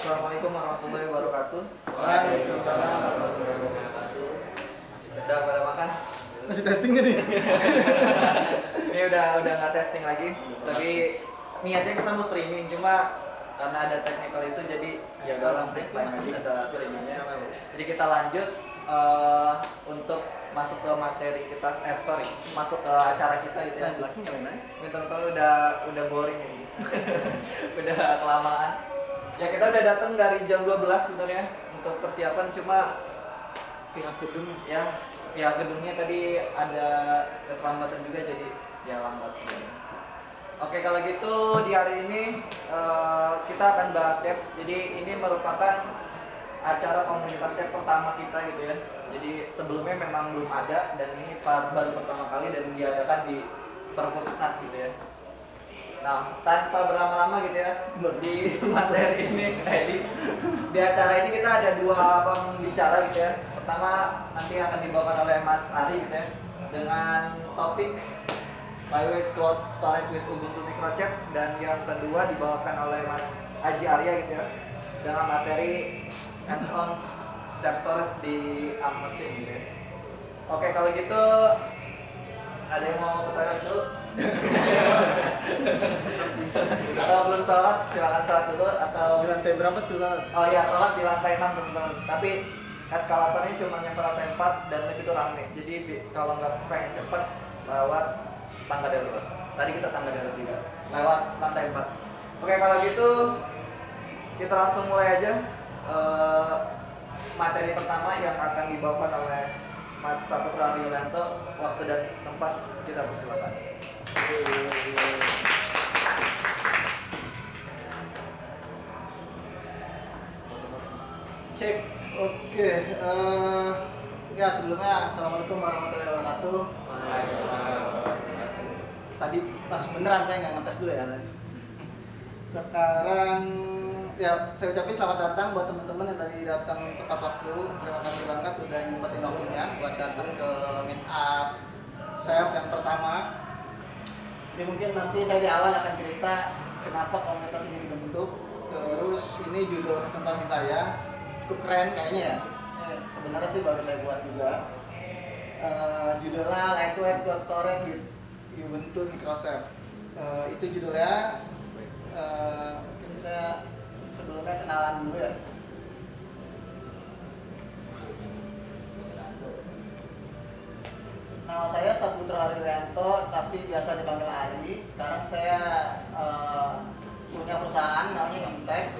Assalamualaikum warahmatullahi wabarakatuh. Waalaikumsalam warahmatullahi wabarakatuh. Udah pada makan? Masih testing gak nih? Ini udah nggak testing lagi. Tapi niatnya kita mau streaming, cuma karena ada technical issue jadi ya dalam next time aja kita streamingnya. Jadi kita lanjut untuk masuk ke materi kita. Masuk ke acara kita gitu ya. Ini teman-teman udah boring ini. Udah kelamaan. Ya kita udah datang dari jam 12 sebenarnya untuk persiapan, cuma Pihak gedung pihak gedungnya tadi ada keterlambatan juga, jadi ya lambat gitu. Oke, kalau gitu di hari ini kita akan bahas chat. Jadi ini merupakan acara komunitas chat pertama kita gitu ya. Jadi sebelumnya memang belum ada, dan ini baru pertama kali dan diadakan di Perpusnas gitu ya. Nah, tanpa berlama-lama gitu ya, di materi ini, di acara ini kita ada dua pembicara gitu ya. Pertama nanti akan dibawakan oleh Mas Ari gitu ya, dengan topik Lightweight Cloud Storage with Ubuntu Microchat, dan yang kedua dibawakan oleh Mas Aji Arya gitu ya, dengan materi hands-on chat storage di Amazon gitu ya. Oke, kalau gitu ada yang mau ke toilet dulu? Atau belum sholat, silakan sholat dulu. Atau Di lantai berapa tuh lah? oh ya, sholat di lantai 6 teman-teman. Tapi eskalatornya cuma nyampe lantai 4 dan itu rame. Jadi kalau nggak pengen cepet, lewat tangga darurat. Tadi kita tangga darurat juga, lewat lantai 4. Oke, kalau gitu kita langsung mulai aja materi pertama yang akan dibawakan oleh Mas Saputra Yulianto. Waktu dan tempat kita persilakan. Cek. Oke. Ya sebelumnya assalamualaikum warahmatullahi wabarakatuh. Tadi langsung beneran, saya nggak ngetes dulu ya tadi. Sekarang ya saya ucapin selamat datang buat teman-teman yang tadi datang tepat waktu. Terima kasih banget udah nyempetin waktunya buat datang ke meet up Chef yang pertama. Ini mungkin nanti saya di awal akan cerita kenapa komunitas ini dibentuk. Terus ini judul presentasi saya cukup keren kayaknya ya. Sebenarnya sih baru saya buat juga. Judulnya Lightweight Cloud Storage with Ubuntu Microchat. Itu judulnya. Mungkin saya sebelumnya kenalan dulu ya. Nama saya Saputra Yulianto, tapi biasa dipanggil Ari. Sekarang saya punya perusahaan namanya Imtech,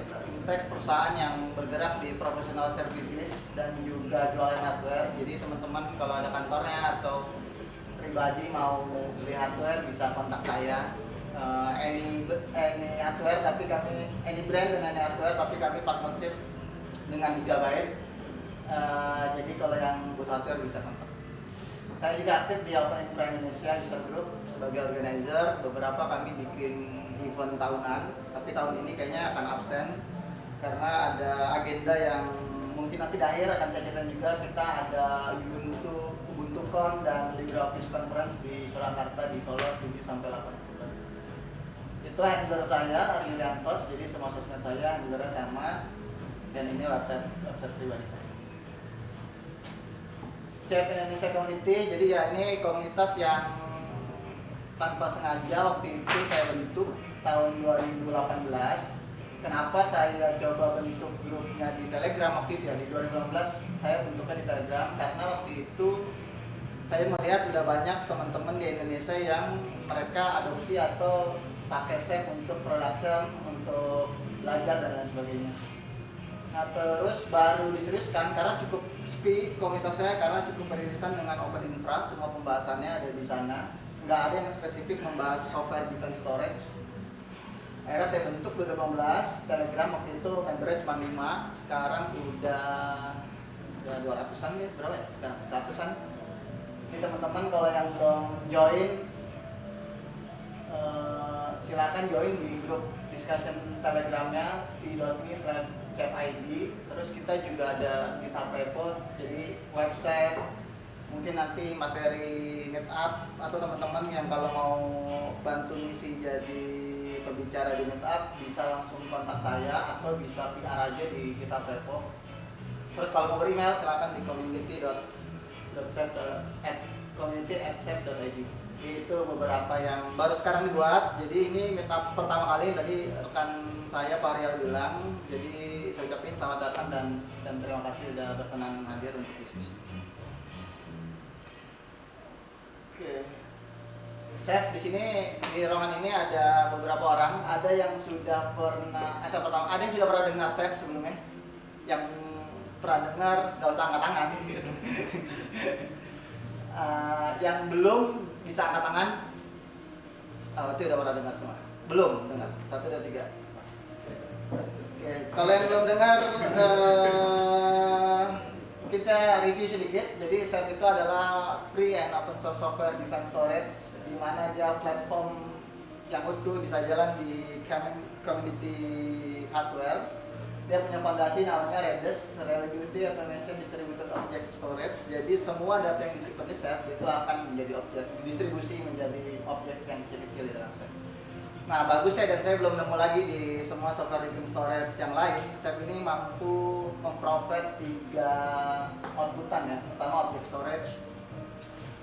perusahaan yang bergerak di professional services dan juga jualan hardware. Jadi teman-teman kalau ada kantornya atau pribadi mau beli hardware bisa kontak saya. Any hardware, tapi kami any brand dengan any hardware, tapi kami partnership dengan Gigabyte. Jadi kalau yang butuh hardware bisa kontak. Saya juga aktif di Open Infra Indonesia User Group sebagai organizer. Beberapa kami bikin event tahunan, tapi tahun ini kayaknya akan absen karena ada agenda yang mungkin nanti di akhir akan saya ceritakan juga. Kita ada UbuntuCon dan LibreOffice Conference di Surakarta di Solo 7 sampai 8 bulan. Itu handler saya Ari Yuliantos, jadi semua sosmed saya handlernya sama, dan ini website pribadi saya. Chat Indonesia Community, jadi ya ini komunitas yang tanpa sengaja waktu itu saya bentuk tahun 2018. Kenapa saya coba bentuk grupnya di Telegram waktu itu ya, di 2018 saya bentuknya di Telegram karena waktu itu saya melihat udah banyak teman-teman di Indonesia yang mereka adopsi atau pakai Chef untuk production, untuk belajar dan lain sebagainya. Nah terus baru diseriuskan karena cukup sepi komunitas saya, karena cukup beririsan dengan Open Infra, semua pembahasannya ada di sana. Nggak ada yang spesifik membahas software defense storage. Akhirnya saya bentuk 2015 Telegram, waktu itu membernya cuma 5, sekarang udah 200-an nih, berapa ya sekarang? 100-an. Ini teman-teman kalau yang belum join silakan join di grup discussion Telegramnya t.me/chatid. Terus kita juga ada GitHub repo, jadi website, mungkin nanti materi meetup atau teman-teman yang kalau mau bantu ngisi jadi pembicara di Meetup bisa langsung kontak saya atau bisa PR aja di GitHub repo. Terus kalau mau beremail silakan di community@safe.id. Itu beberapa yang baru sekarang dibuat. Jadi ini Meetup pertama kali, tadi rekan saya Pak Rial bilang. Jadi saya ucapin selamat datang dan terima kasih sudah berkenan hadir untuk diskusi. Oke. Chef di sini di ruangan ini ada beberapa orang, ada yang sudah pernah ada yang sudah pernah dengar chef sebelumnya. Yang pernah dengar nggak usah angkat tangan. Yang belum bisa angkat tangan. Itu udah pernah dengar semua. Belum dengar. 1, 2, 3. Oke, kalau yang belum dengar mungkin saya review sedikit. Jadi Chef itu adalah free and open source software defense storage, di mana dia platform yang utuh bisa jalan di community hardware. Dia punya fondasi namanya Redis, Reliability Automation Distributed Object Storage. Jadi semua data yang disimpan di Chef itu akan menjadi objek, didistribusi menjadi objek yang kecil-kecil di dalam Chef. Nah, bagusnya dan saya belum nemu lagi di semua software defense storage yang lain. Chef ini mampu memprovide 3 outputan ya. Pertama object storage,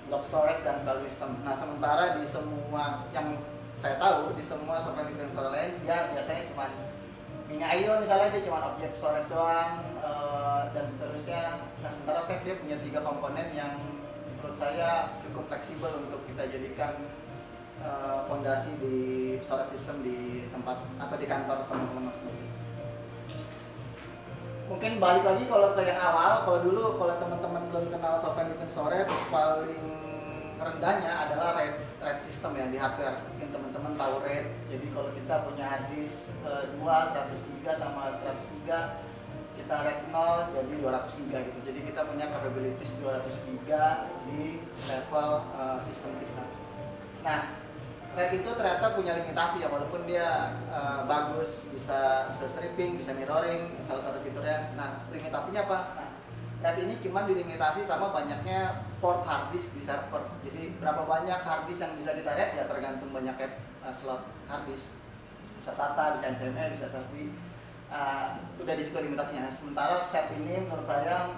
block storage, dan file system. Nah, sementara di semua yang saya tahu di semua software defense storage lain dia biasanya cuma Minyak.io misalnya dia cuma object storage doang dan seterusnya. Nah, sementara Chef dia punya 3 komponen yang menurut saya cukup fleksibel untuk kita jadikan fondasi di storage system di tempat atau di kantor teman-teman masing-masing. Mungkin balik lagi kalau ke yang awal, kalau teman-teman belum kenal software defense storage, paling rendahnya adalah RAID system ya di hardware. Mungkin teman-teman tahu RAID. Jadi kalau kita punya hard disk 2 100 GB sama 100 GB, kita RAID 0 jadi 200 GB gitu. Jadi kita punya capabilities 200 GB di level sistem kita. Nah, RAID itu ternyata punya limitasi ya, walaupun dia bagus, bisa stripping, bisa mirroring, salah satu fiturnya. Nah, limitasinya apa? Nah, RAID ini cuma dilimitasi sama banyaknya port hard disk di server. Jadi berapa banyak hard disk yang bisa ditarik ya tergantung banyaknya slot hard disk. Bisa SATA, bisa NVMe, bisa SSD. Udah di situ limitasinya. Sementara Chef ini menurut saya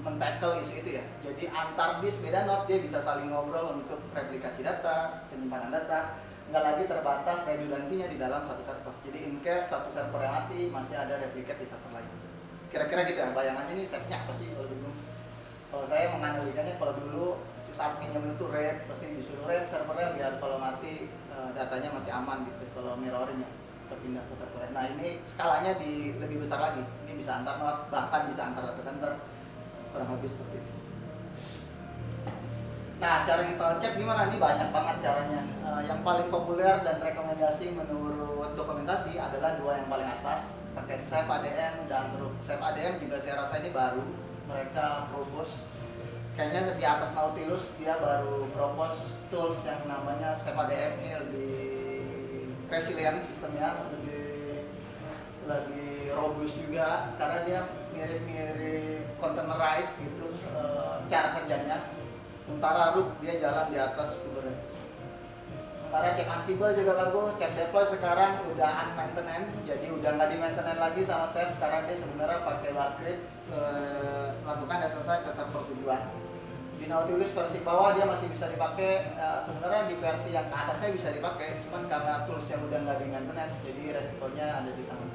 men-tackle isu itu ya. Jadi antar disk beda node dia bisa saling ngobrol untuk replikasi data, penyimpanan data, nggak lagi terbatas redundansinya di dalam satu server. Jadi in case satu server yang mati masih ada replicate di server lain. Kira-kira gitu ya, bayangannya ini Chef-nya apa sih kalau dulu? Kalau saya menganalikannya, kalau dulu si admin yang itu RAID, pasti disuruh RAID servernya biar kalau mati datanya masih aman gitu. Kalau mirroring ya berpindah ke server lain. Nah, ini skalanya lebih besar lagi. Ini bisa antar node, bahkan bisa antar data center, kurang lebih seperti itu. Nah, cara install Chef gimana? Ini banyak banget caranya. Yang paling populer dan rekomendasi menurut dokumentasi adalah 2 yang paling atas, pakai Chef ADM dan Root. Chef ADM juga saya rasa ini baru, mereka propose. Kayaknya di atas Nautilus dia baru propose tools yang namanya Chef ADM. Ini lebih resilient sistemnya, lebih robust juga karena dia mirip-mirip containerized gitu cara kerjanya. Sementara Root dia jalan di atas Kubernetes. Sementara Chef Ansible juga bagus. Chef Deploy sekarang udah unmaintained, jadi udah nggak di-maintain lagi sama Chef karena dia sebenarnya pakai bash script lakukan SSH ke server tujuan. Di Nautilus versi bawah dia masih bisa dipakai, sebenarnya di versi yang ke atasnya bisa dipakai, cuman karena tools yang udah nggak di-maintenance, jadi resikonya ada di tangan.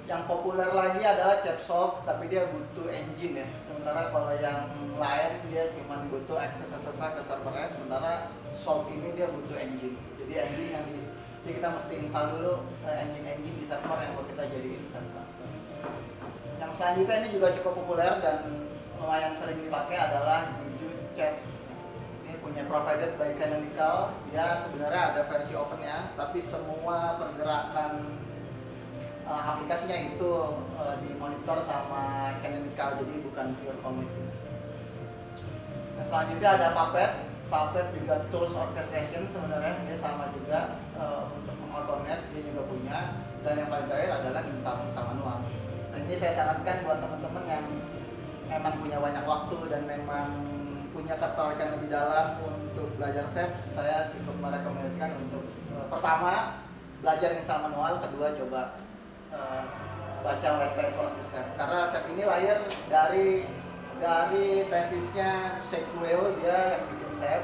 Yang populer lagi adalah Chef Salt, tapi dia butuh engine ya. Sementara kalau yang lain dia cuma butuh akses SSH ke servernya, sementara Salt ini dia butuh engine. Jadi engine jadi kita mesti install dulu engine di server yang mau kita jadiin server. Yang selanjutnya ini juga cukup populer dan lumayan sering dipakai adalah Juju Chef. Ini punya provided by Canonical. Dia sebenarnya ada versi opennya, tapi semua pergerakan aplikasinya itu dimonitor sama Canonical, jadi bukan pure community. Nah, selanjutnya ada Puppet. Puppet juga tools orchestration sebenarnya, dia sama juga untuk mengautomate, dia juga punya. Dan yang paling terakhir adalah install manual. Nah, ini saya sarankan buat teman-teman yang memang punya banyak waktu dan memang punya ketertarikan lebih dalam untuk belajar Chef, saya cukup merekomendasikan untuk pertama belajar install manual, kedua coba baca white paper si Chef. Karena Chef ini lahir dari tesisnya Sequel, dia yang bikin Chef.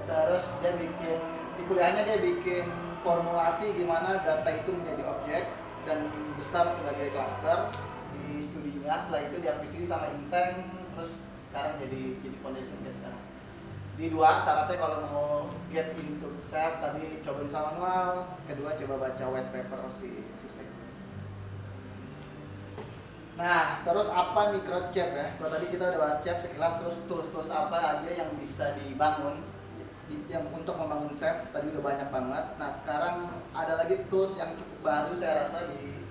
Terus dia bikin di kuliahnya dia bikin formulasi gimana data itu menjadi objek dan besar sebagai cluster di studinya. Setelah itu diakuisisi sama Inteng, terus sekarang jadi foundation dia sekarang. Di dua syaratnya kalau mau get into Chef, tadi coba install manual, kedua coba baca white paper si Chef. Nah, terus apa microchip ya? Kalau tadi kita udah bahas chip sekilas, terus tools apa aja yang bisa dibangun yang untuk membangun Chef tadi udah banyak banget. Nah, sekarang ada lagi tools yang cukup baru saya rasa di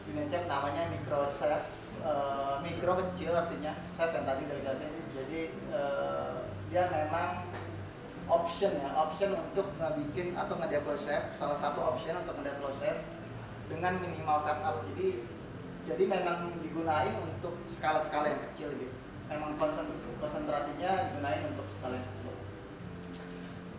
dunia Chef, namanya microchef. Mikro kecil artinya Chef yang tadi udah jelasin. Jadi dia memang option untuk ngebikin atau ngedeploy Chef, salah satu option untuk ngedeploy Chef dengan minimal setup. Jadi memang digunain untuk skala-skala yang kecil gitu. Memang konsentrasinya digunain untuk skala yang kecil.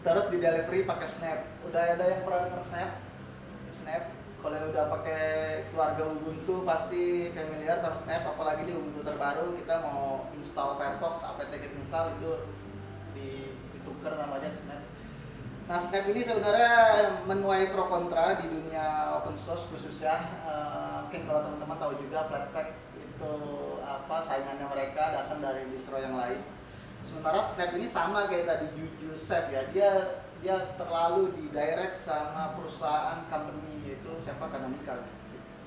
Terus di delivery pakai Snap. Udah ada yang pernah dengar Snap? Kalau udah pakai keluarga Ubuntu pasti familiar sama Snap, apalagi di Ubuntu terbaru kita mau install Firefox, apt get install itu ditukar sama aja Snap. Nah, Snap ini sebenarnya menuai pro kontra di dunia open source khususnya. Mungkin kalau teman-teman tahu juga Flatpak itu saingannya mereka datang dari distro yang lain. Sementara Snap ini sama kayak tadi Juju Chef ya, dia terlalu di direct sama perusahaan company yaitu siapa Canonical.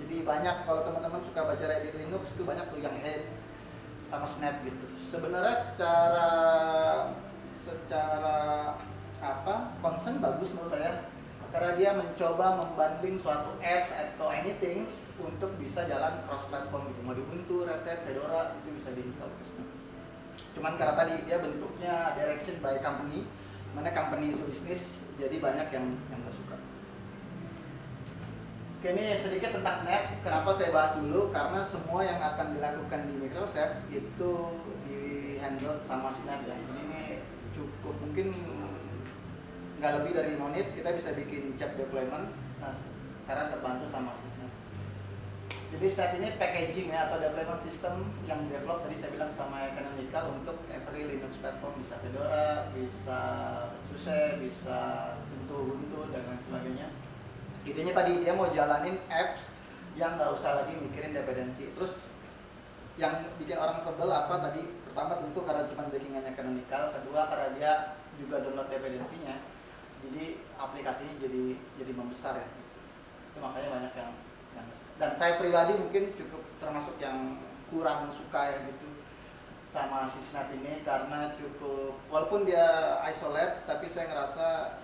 Jadi banyak kalau teman-teman suka baca Reddit Linux itu banyak tuh yang hate sama Snap gitu. Sebenarnya secara concern bagus menurut saya, karena dia mencoba membanding suatu apps atau anything untuk bisa jalan cross platform gitu. Mau di Ubuntu, Red Hat, Fedora itu bisa diinstal ke Snap. Cuman karena tadi dia bentuknya direction by company, mana company itu bisnis, jadi banyak yang nggak suka. Oke, ini sedikit tentang Snap. Kenapa saya bahas dulu? Karena semua yang akan dilakukan di Microsoft itu di handle sama Snap ya. Jadi ini cukup mungkin nggak lebih dari 5 menit kita bisa bikin chat deployment. Nah, karena terbantu sama Snap. Jadi Snap ini packaging ya atau deployment system yang develop tadi saya bilang sama Canonical untuk every Linux platform, bisa Fedora, bisa SUSE, bisa tentu Ubuntu dan lain sebagainya. Idenya tadi dia mau jalanin apps yang nggak usah lagi mikirin dependensi. Terus yang bikin orang sebel apa tadi? Pertama tentu karena cuma backingannya Canonical, kedua karena dia juga download dependensinya. Jadi aplikasinya jadi membesar ya. Itu makanya banyak yang dan saya pribadi mungkin cukup termasuk yang kurang suka ya gitu sama si Snap ini, karena cukup walaupun dia isolate tapi saya ngerasa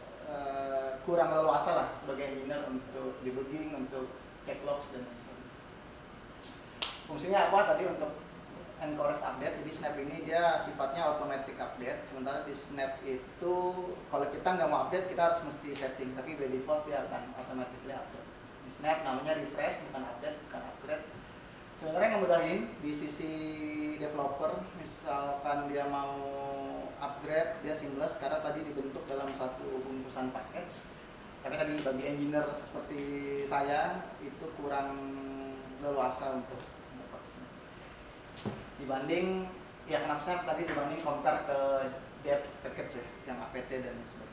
kurang leluasa lah sebagai engineer untuk debugging, untuk check logs dan lain sebagainya. Fungsinya apa tadi? Untuk encourage update. Jadi Snap ini dia sifatnya automatic update, sementara di Snap itu kalau kita nggak mau update kita harus mesti setting, tapi by default dia akan automatically update. Di Snap namanya refresh, bukan update, bukan upgrade. Sebenarnya yang mudahin di sisi developer, misalkan dia mau upgrade dia seamless karena tadi dibentuk dalam satu bungkusan package. Tapi tadi bagi engineer seperti saya itu kurang leluasa untuk Snap. Dibanding ya kenapa Snap tadi dibanding compare ke dev package ya, yang apt dan sebagainya.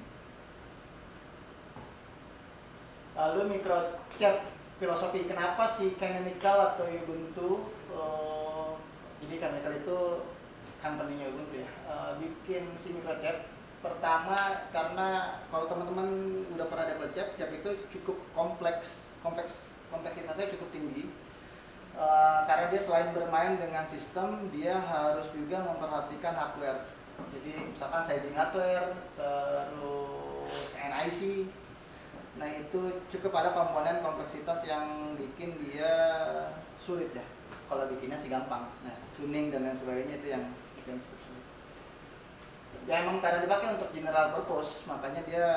Lalu microchip filosofi, kenapa sih Canonical atau Ubuntu? Jadi Canonical itu company-nya Ubuntu ya, bikin si microchip. Pertama karena kalau teman-teman udah pernah dapet chip itu cukup kompleksitasnya cukup tinggi. Karena dia selain bermain dengan sistem, dia harus juga memperhatikan hardware. Jadi misalkan sizing hardware, terus NIC. Nah itu cukup ada komponen kompleksitas yang bikin dia sulit ya. Kalau bikinnya sih gampang. Nah tuning dan lain sebagainya itu yang cukup sulit. Ya emang karena dipakai untuk general purpose, makanya dia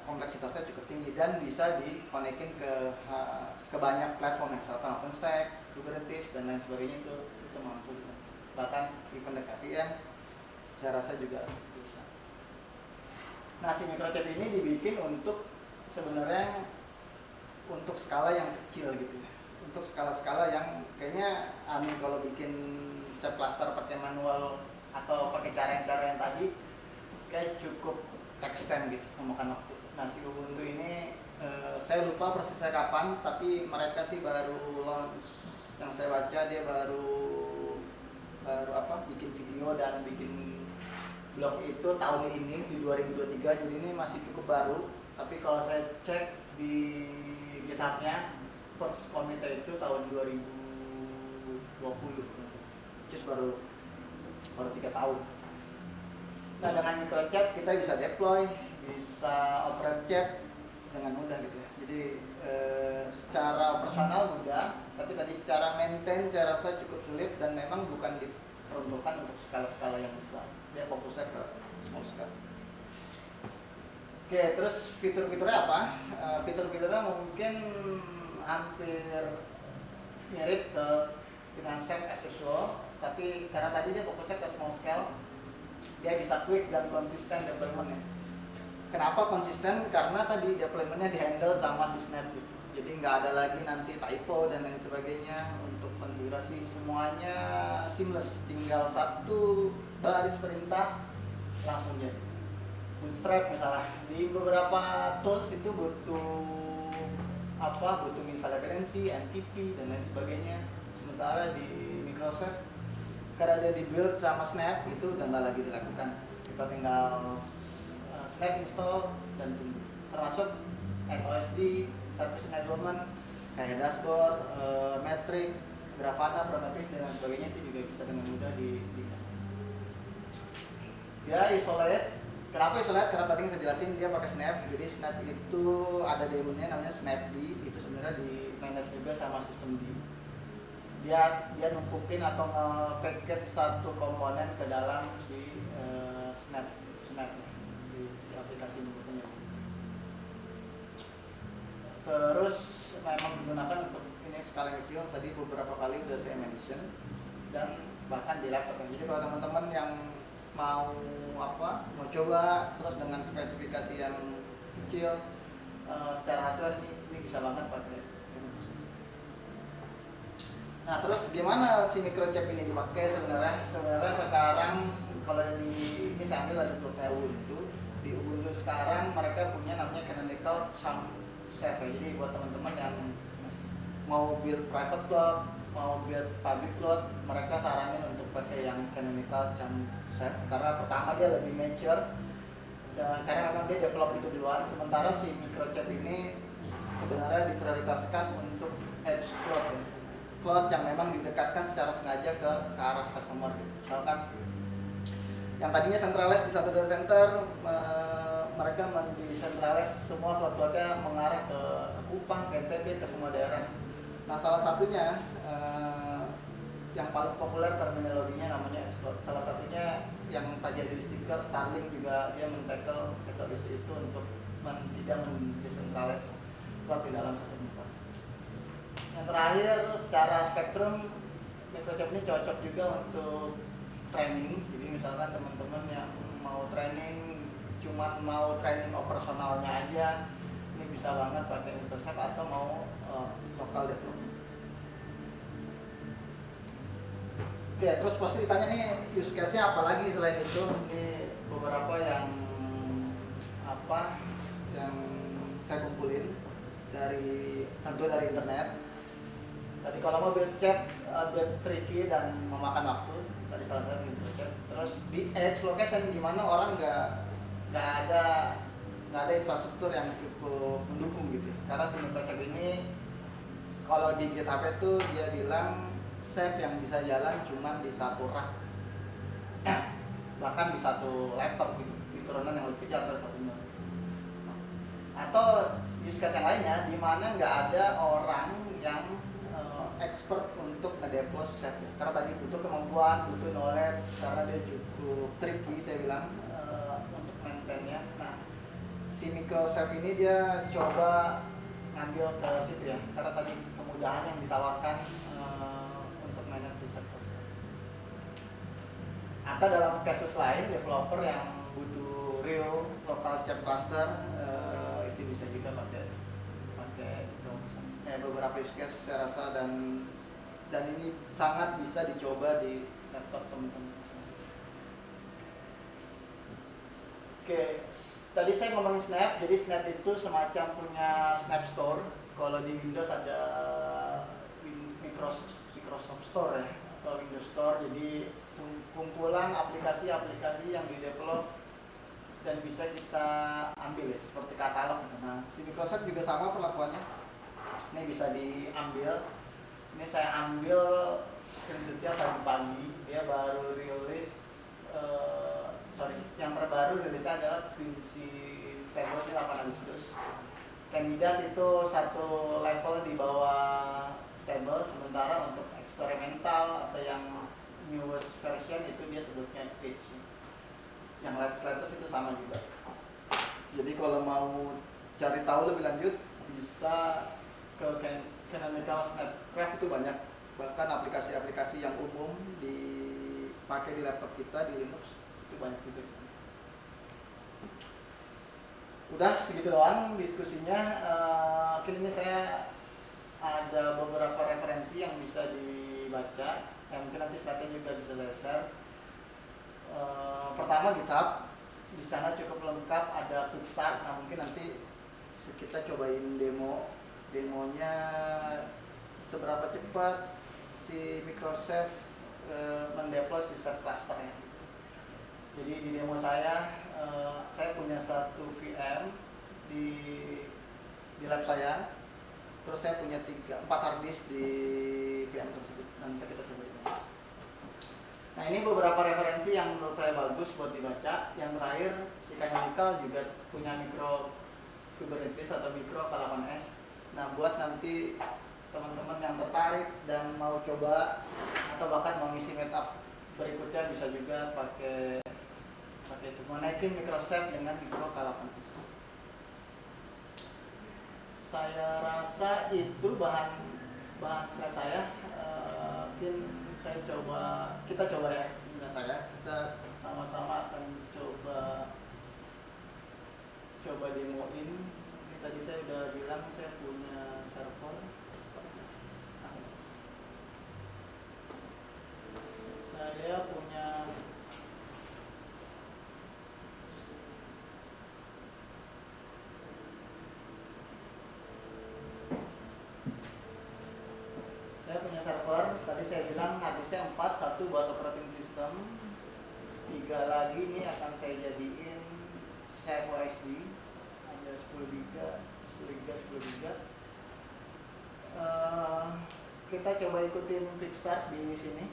kompleksitasnya cukup tinggi dan bisa dikonekin ke banyak platform, misalkan OpenStack, Kubernetes dan lain sebagainya itu mampu. Bahkan di connect VM saya rasa juga bisa. Nah si microchip ini dibikin untuk sebenarnya untuk skala yang kecil gitu ya, untuk skala-skala yang kayaknya aneh kalau bikin cap cluster pakai manual atau pakai cara yang tadi kayak cukup text time gitu, memakan waktu. Nah si Ubuntu ini saya lupa persisnya kapan, tapi mereka sih baru launch, yang saya baca dia baru bikin video dan bikin blog itu tahun ini di 2023, jadi ini masih cukup baru. Tapi kalau saya cek di GitHub-nya, first commit itu tahun 2020, just baru 3 tahun. Nah dengan microchap kita bisa deploy, bisa operate chap dengan mudah gitu ya. Jadi secara operasional mudah, tapi tadi secara maintain saya rasa cukup sulit dan memang bukan diperuntukkan untuk skala-skala yang besar. Dia fokusnya ke small scale. Oke, terus fitur-fiturnya apa? Fitur-fiturnya mungkin hampir mirip dengan SAP as usual, tapi karena tadi dia fokusnya ke small scale, dia bisa quick dan konsisten deployment-nya. Kenapa konsisten? Karena tadi deployment-nya dihandle sama si Snap gitu. Jadi nggak ada lagi nanti typo dan lain sebagainya. Untuk konfigurasi semuanya seamless, tinggal satu baris perintah langsung jadi. Bootstrap misalnya di beberapa tools itu butuh misalnya dependency, NTP dan lain sebagainya. Sementara di Microsoft karena dia di-build sama Snap itu udah nggak lagi dilakukan. Kita tinggal Snap install dan tunggu. Termasuk OSD, service enablement, kayak dashboard, metric, Grafana, Prometheus dan lain sebagainya itu juga bisa dengan mudah di dia isolate. Kenapa isolate? Karena tadi saya jelasin dia pakai Snap. Jadi Snap itu ada daemonnya namanya Snapd, itu sebenarnya di manage juga sama sistem D. Dia numpukin atau nge-package satu komponen ke dalam si Snap si aplikasi numpuknya. Terus memang digunakan untuk ini skala kecil, tadi beberapa kali udah saya mention, dan bahkan di laptop. Jadi kalau teman-teman yang mau coba terus dengan spesifikasi yang kecil secara hardware ini bisa banget pakai. Nah terus gimana si microchip ini dipakai sebenarnya? Sebenarnya sekarang kalau ini saya ambil dari produknya Ubuntu. Di Ubuntu sekarang mereka punya namanya Canonical Chunk Safe. Jadi buat teman-teman yang mau build private cloud, mau build public cloud, mereka saranin untuk pakai yang Canonical Chunk Safe karena pertama dia lebih mature dan karena memang dia develop itu duluan. Sementara si microchip ini sebenarnya diprioritaskan untuk edge cloud ya. Cloud yang memang didekatkan secara sengaja ke arah customer gitu. Misalkan yang tadinya centralized di satu data center, mereka mendecentralize semua cloud-cloudnya mengarah ke Kupang, ke NTB, ke semua daerah. Nah salah satunya yang paling populer terminologinya namanya edge cloud. Salah satunya yang tadi ada di stiker, Starlink juga dia men-tackle teknologi itu untuk tidak mendecentralize cloud di dalam satu tempat. Yang terakhir secara spektrum, microchip ini cocok juga untuk training. Jadi misalkan teman-teman yang mau training cuma mau training operasionalnya aja, ini bisa banget pakai microchip atau mau local development. Oke, terus pasti ditanya nih use case-nya apa lagi selain itu. Ini beberapa yang saya kumpulin tentu dari internet. Tadi kalau mau build chat build tricky dan memakan waktu, tadi salah satu build chat. Terus di edge location di mana orang nggak ada infrastruktur yang cukup mendukung gitu. Karena si microchip ini kalau di GitHub itu dia bilang safe yang bisa jalan cuma di satu rak, bahkan di satu laptop gitu, di turunan yang lebih kecil dari satu node. Atau use case yang lainnya di mana nggak ada orang yang expert untuk ngedeploy safe, karena tadi butuh kemampuan, butuh knowledge, karena dia cukup tricky saya bilang untuk maintainnya. Nah si microchip ini dia coba ngambil ke situ ya, karena tadi kemudahan yang ditawarkan untuk manage si safe. Atau dalam cases lain developer yang butuh real local chip cluster itu bisa juga pakai punya beberapa use case saya rasa, dan ini sangat bisa dicoba di laptop teman-teman. Oke, tadi saya ngomongin Snap. Jadi Snap itu semacam punya Snap Store. Kalau di Windows ada Microsoft Store ya, atau Windows Store. Jadi kumpulan aplikasi-aplikasi yang di-develop dan bisa kita ambil ya, seperti katalog. Nah, si Microsoft juga sama perlakuannya. Ini bisa diambil. Ini saya ambil screenshotnya tadi pagi. Dia baru rilis, yang terbaru rilisnya adalah Quincy Stable di 8 Agustus. Kandidat itu satu level di bawah Stable, sementara untuk eksperimental atau yang newest version itu dia sebutnya Edge. Yang latest itu sama juga. Jadi kalau mau cari tahu lebih lanjut bisa ke Canonical Snapcraft, itu banyak. Bahkan aplikasi-aplikasi yang umum dipakai di laptop kita di Linux itu banyak juga di sana. Udah segitu doang diskusinya. Mungkin ini saya ada beberapa referensi yang bisa dibaca, yang mungkin nanti slide-nya juga bisa saya share. Pertama GitHub, di sana cukup lengkap, ada quick start. Nah mungkin nanti kita cobain demonya seberapa cepat si Microsoft mendeploy si set clusternya. Jadi di demo saya punya satu VM di lab saya, terus saya punya 4 hard disk di VM tersebut. Nanti kita coba itu. Nah ini beberapa referensi yang menurut saya bagus buat dibaca. Yang terakhir, si Canonical juga punya micro Kubernetes atau micro K8s. Nah buat nanti teman-teman yang tertarik dan mau coba atau bahkan mau ngisi meetup berikutnya, bisa juga pakai itu, menaikin Microsoft dengan micro K8s. Saya rasa itu bahan slide saya. Mungkin kita coba ya, kita sama-sama akan coba demoin. Ini tadi saya udah bilang saya punya server. Saya punya server. Tadi saya bilang harddisknya 4, 1 buat operating system, 3 lagi ini akan saya jadiin SAP OSD, ada 10 giga. Kita coba ikutin quick start di sini.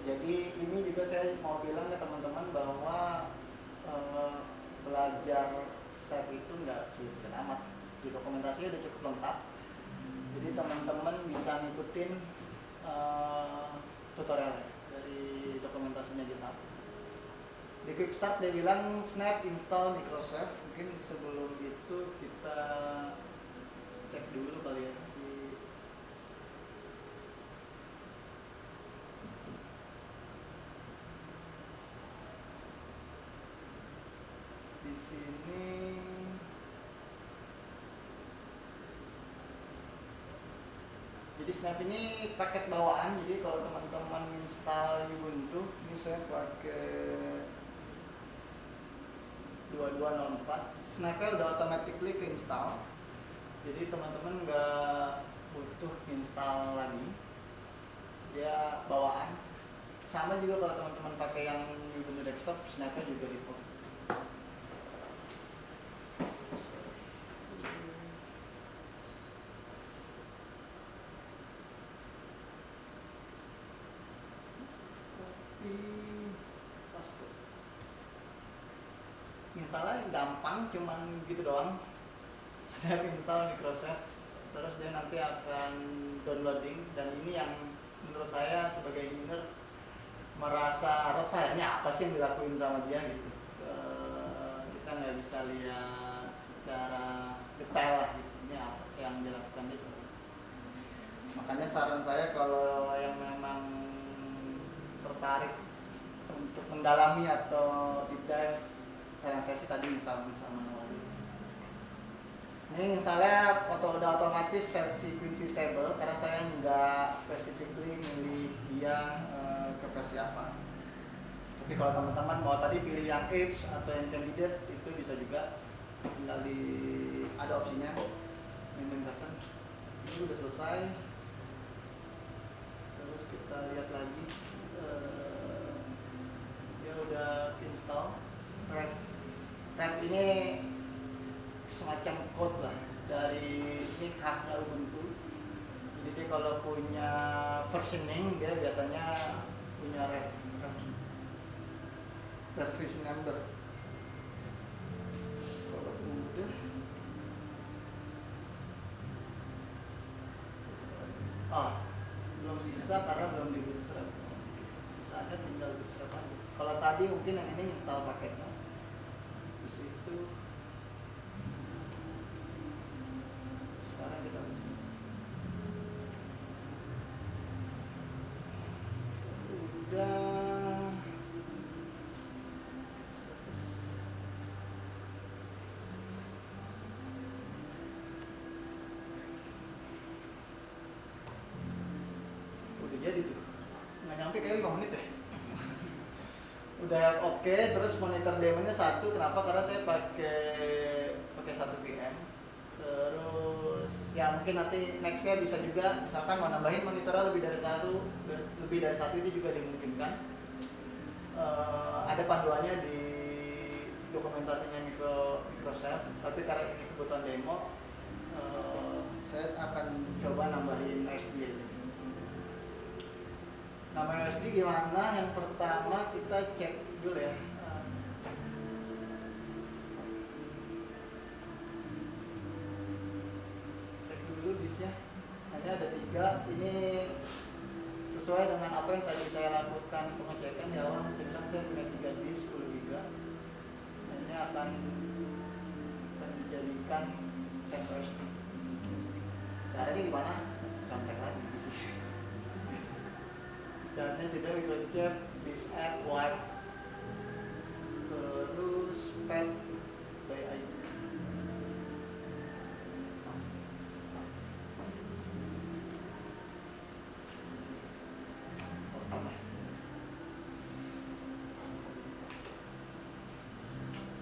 Jadi ini juga saya mau bilang ke teman-teman bahwa belajar SAP itu nggak sulit amat. Di dokumentasinya udah cukup lengkap. Jadi teman-teman bisa ngikutin tutorial dari dokumentasinya GitHub. Di quick start dia bilang snap install Microsoft. Mungkin sebelum itu kita cek dulu kali ya. Di sini jadi Snap ini paket bawaan. Jadi kalau teman-teman install Ubuntu, ini saya pakai 2204. Snapnya udah automatically ke-install. Jadi teman-teman nggak butuh install lagi. Dia bawaan. Sama juga kalau teman-teman pakai yang Ubuntu desktop, Snapnya juga default. Installnya gampang, cuman gitu doang. Snap install Microsoft, terus dia nanti akan downloading. Dan ini yang menurut saya sebagai engineer merasa resah, ini apa sih yang dilakuin sama dia gitu. Kita nggak bisa lihat secara detail lah gitu, ini apa yang dilakukan dia seperti itu. Makanya saran saya kalau yang memang tertarik untuk mendalami atau deep dive, saran saya sih tadi bisa manual. Ini misalnya udah otomatis versi Quincy Stable karena saya nggak specifically milih dia ke versi apa. Tapi kalau teman-teman mau tadi pilih yang Edge atau yang Candidate itu bisa juga, tinggal ada opsinya minimum version. Ini udah selesai. Terus kita lihat lagi, dia udah install. Rev ini semacam code lah dari ini khasnya Ubuntu. Jadi dia kalau punya versioning dia biasanya punya version number. Kalau udah belum bisa karena belum di bootstrap. Sisanya tinggal bootstrap aja. Kalau tadi mungkin yang ini install paketnya. Terus itu sekarang kita bootstrap. Udah status. Udah jadi tuh. Nggak nyampe kayak 5 menit deh. Udah oke, terus monitor demo-nya 1. Kenapa? Karena saya pakai 1 VM. Terus ya mungkin nanti nextnya bisa juga, misalkan mau nambahin monitornya lebih dari satu itu juga dimungkinkan. Ada panduannya di dokumentasinya Microsoft, tapi karena ini kebutuhan demo, saya akan coba nambahin SD. Nama SD gimana? Yang pertama kita cek dulu ya. Cek dulu disknya. Ini ada 3. Ini sesuai dengan apa yang tadi saya lakukan pengecekan di awal. Saya bilang saya punya 3 disk 10 GB. Nah, ini akan dijadikan cek SD. Caranya gimana? Contek lagi di sini. Caranya sudah microchip, disk add, wipe, terus pad by ID.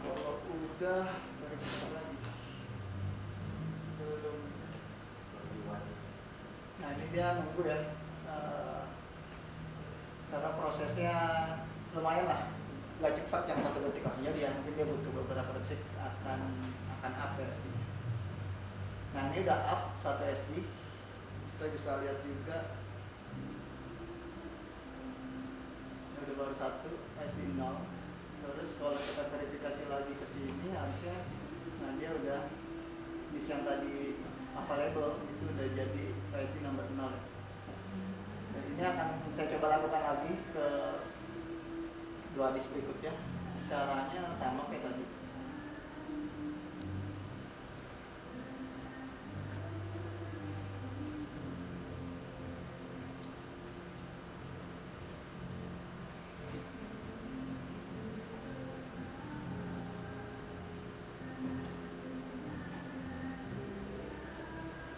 Kalau udah verifikasi lagi. Belum. Nah ini dia nunggu ya. Karena prosesnya lumayan lah, nggak cepat yang 1 detik langsung jadi ya, mungkin dia butuh beberapa detik akan up ya SD-nya. Nah ini udah up 1 SD, kita bisa lihat juga ini udah baru 1 SD 0. Terus kalau kita verifikasi lagi ke sini harusnya, nah dia udah disk yang tadi available itu udah jadi SD nomor 0. Dan ini akan saya coba lakukan lagi ke 2 disk berikutnya. Caranya sama kayak tadi.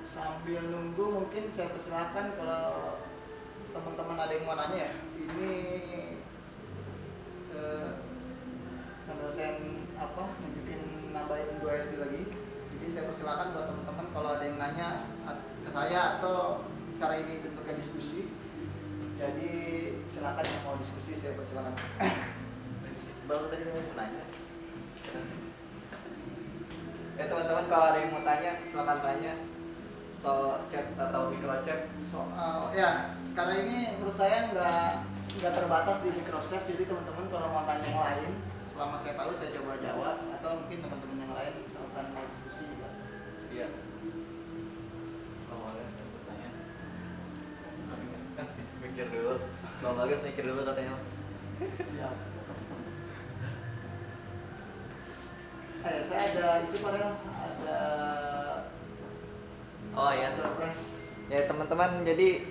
Sambil nunggu mungkin saya persilahkan kalau teman-teman ada yang mau nanya ya. Ini dosen nunjukin nambahin 2 SD lagi. Jadi saya persilakan buat teman-teman kalau ada yang nanya ke saya atau karena ini bentuknya diskusi. Jadi silakan yang mau diskusi saya persilakan. Baru tadi mau nanya. Teman-teman kalau ada yang mau tanya silakan tanya soal chat atau microchip. Soal ya karena ini menurut saya nggak terbatas di Microsoft, jadi teman-teman kalau mau tanya yang lain selama saya tahu saya coba jawab, atau mungkin teman-teman yang lain misalkan mau diskusi juga. Iya. Bang Bagas mau bertanya. Mikir dulu. Bang Bagas mikir dulu katanya Mas. Siap. Saya ada itu padahal ada. Oh ya. Doorpress. Ya teman-teman, jadi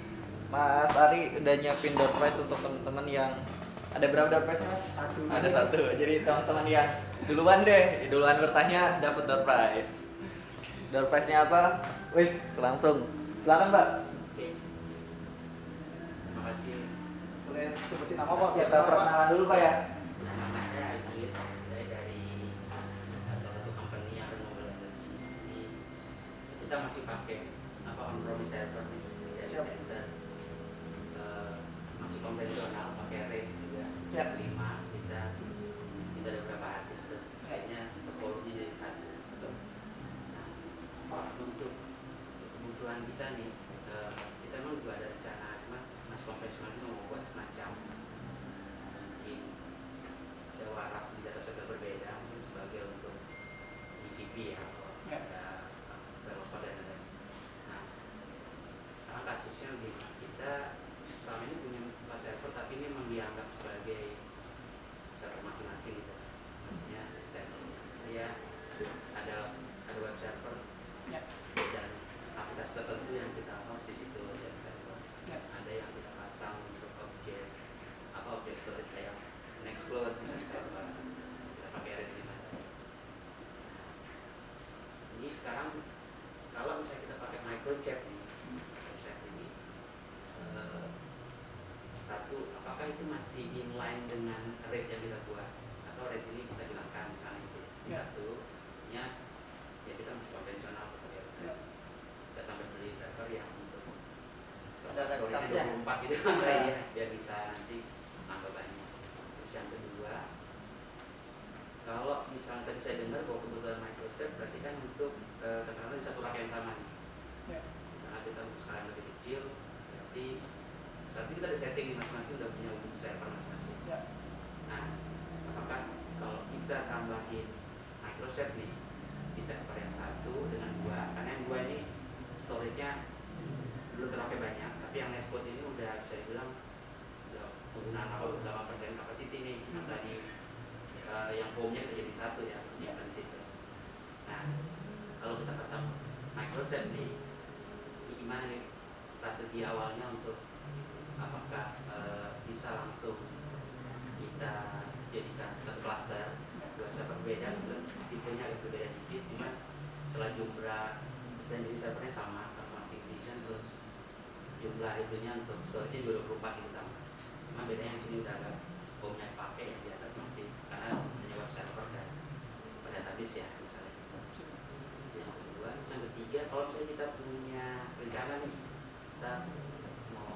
Mas Ari udah nyiapin door prize untuk teman-teman yang ada berapa door prize Mas? 1. Ada 1. Jadi teman-teman yang duluan bertanya dapat door prize. Door prize-nya apa? Wis, langsung. Silakan, Mbak. Oke, terima kasih. Boleh sebutin nama Pak? Kita perkenalan dulu, Pak ya. Nama saya Azwin, saya dari salah satu company yang renewable energy. Ini kita masih pakai on-premise server nih, data Siap. center. Masih konvensional, pakai RAID juga. Ya. 5 kita ada berapa hadis tuh. Kayaknya topologi jadi satu. Nah, untuk kebutuhan kita nih, kita memang juga ada rencana, cuma masih konvensional ini mau buat semacam mungkin sewa rak di data center berbeda, mungkin sebagai untuk BCP ya, kalau Ya. ada developer dan lain-lain. Nah, karena kasusnya begini, kita selama ini punya file server, tapi ini memang dianggap sebagai server masing-masing gitu. Maksudnya ya ada web server Ya. dan aplikasi tertentu yang kita host di situ web server. Ya. Ada yang kita pasang untuk objek storage kayak Nextcloud server, kita pakai RAID 5. Ini sekarang kalau misalnya kita pakai microchip nih, website ini, satu, apakah itu masih inline dengan RAID yang kita buat atau RAID ini kita hilangkan misalnya itu. Ya. Satunya ya kita masih konvensional pakai Ya. kita sampai beli server yang untuk Ada storage-nya card-nya. 24 gitu Ya. ya, biar bisa nanti nambah banyak. Terus yang kedua, kalau misalnya tadi saya dengar bahwa kebutuhan Microsoft berarti kan untuk katakanlah di satu rak yang sama nih. Ya. Misalnya kita untuk skala yang lebih kecil, berarti saat ini kita ada setting masing-masing udah punya server masing-masing. Ya. Nah, apakah kalau kita tambahin Microsoft nih di server yang satu dengan dua, karena yang dua ini storage-nya belum terpakai banyak, tapi yang Nextcloud ini udah bisa dibilang udah penggunaan 88% capacity nih, yang tadi yang home-nya kita jadi satu ya, nyimpan di situ. Nah, kalau kita pasang Microsoft nih, ini gimana nih strategi awalnya untuk apakah bisa langsung kita jadikan satu cluster, dua server berbeda, tipenya agak berbeda dikit, cuma setelah jumlah dan jadi servernya sama, automatic division, terus jumlah itunya untuk storage-nya juga 24 gitu sama. Cuma bedanya yang sini udah ada home-nya pakai, yang di atas masih karena hanya web server dan database ya misalnya. Yang kedua, yang ketiga, kalau misalnya kita punya rencana nih, kita mau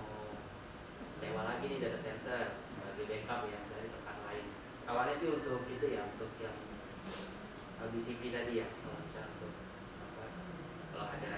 sewa lagi nih data center sebagai backup ya dari tempat lain. Awalnya sih untuk itu ya, untuk yang BCP tadi ya, kalau misalnya untuk kalau ada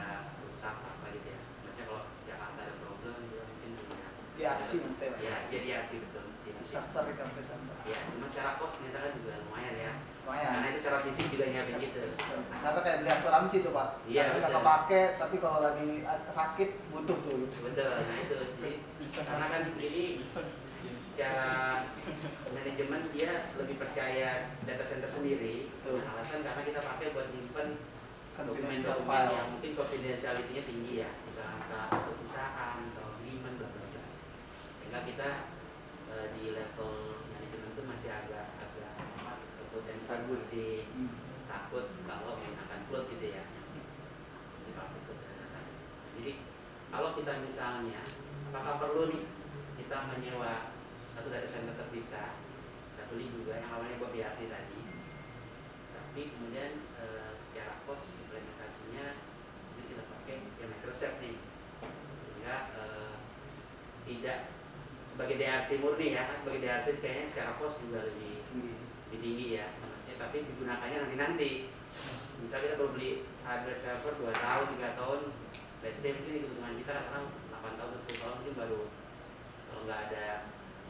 rusak apa gitu ya. Maksudnya kalau Jakarta ada problem dia mungkin punya DRC mesti Pak. ya, jadi DRC betul. Disaster recovery center. Ya, cuma secara cost ternyata kan juga lumayan ya. Lumayan. Karena itu secara fisik juga nyiapin gitu. Karena kayak beli asuransi tuh Pak. Iya, Kadang nggak betul. kepake, tapi kalau lagi sakit butuh tuh. Betul, nah itu jadi karena kan ini secara manajemen dia lebih percaya data center sendiri. Betul. Nah, alasan karena kita pakai buat nyimpen Confidential dokumen-dokumen file. yang mungkin confidentiality-nya tinggi ya, misalnya perusahaan atau agreement bla bla bla. Sehingga kita di level manajemen itu masih agak takut dan takut sih, takut kalau yang akan flood gitu ya. Dipakai ke data. Jadi kalau kita misalnya apakah perlu nih kita menyewa satu data center terpisah, kita beli juga yang awalnya buat BRC tadi, tapi kemudian secara cost implementasinya ini kita pakai yang Microsoft nih, sehingga tidak sebagai DRC murni ya, sebagai DRC kayaknya secara cost juga lebih tinggi ya, maksudnya tapi digunakannya nanti. Misal kita baru beli hardware server 2 tahun, 3 tahun, let's say mungkin kebutuhan kita karena 8 tahun, 10 tahun mungkin baru, kalau nggak ada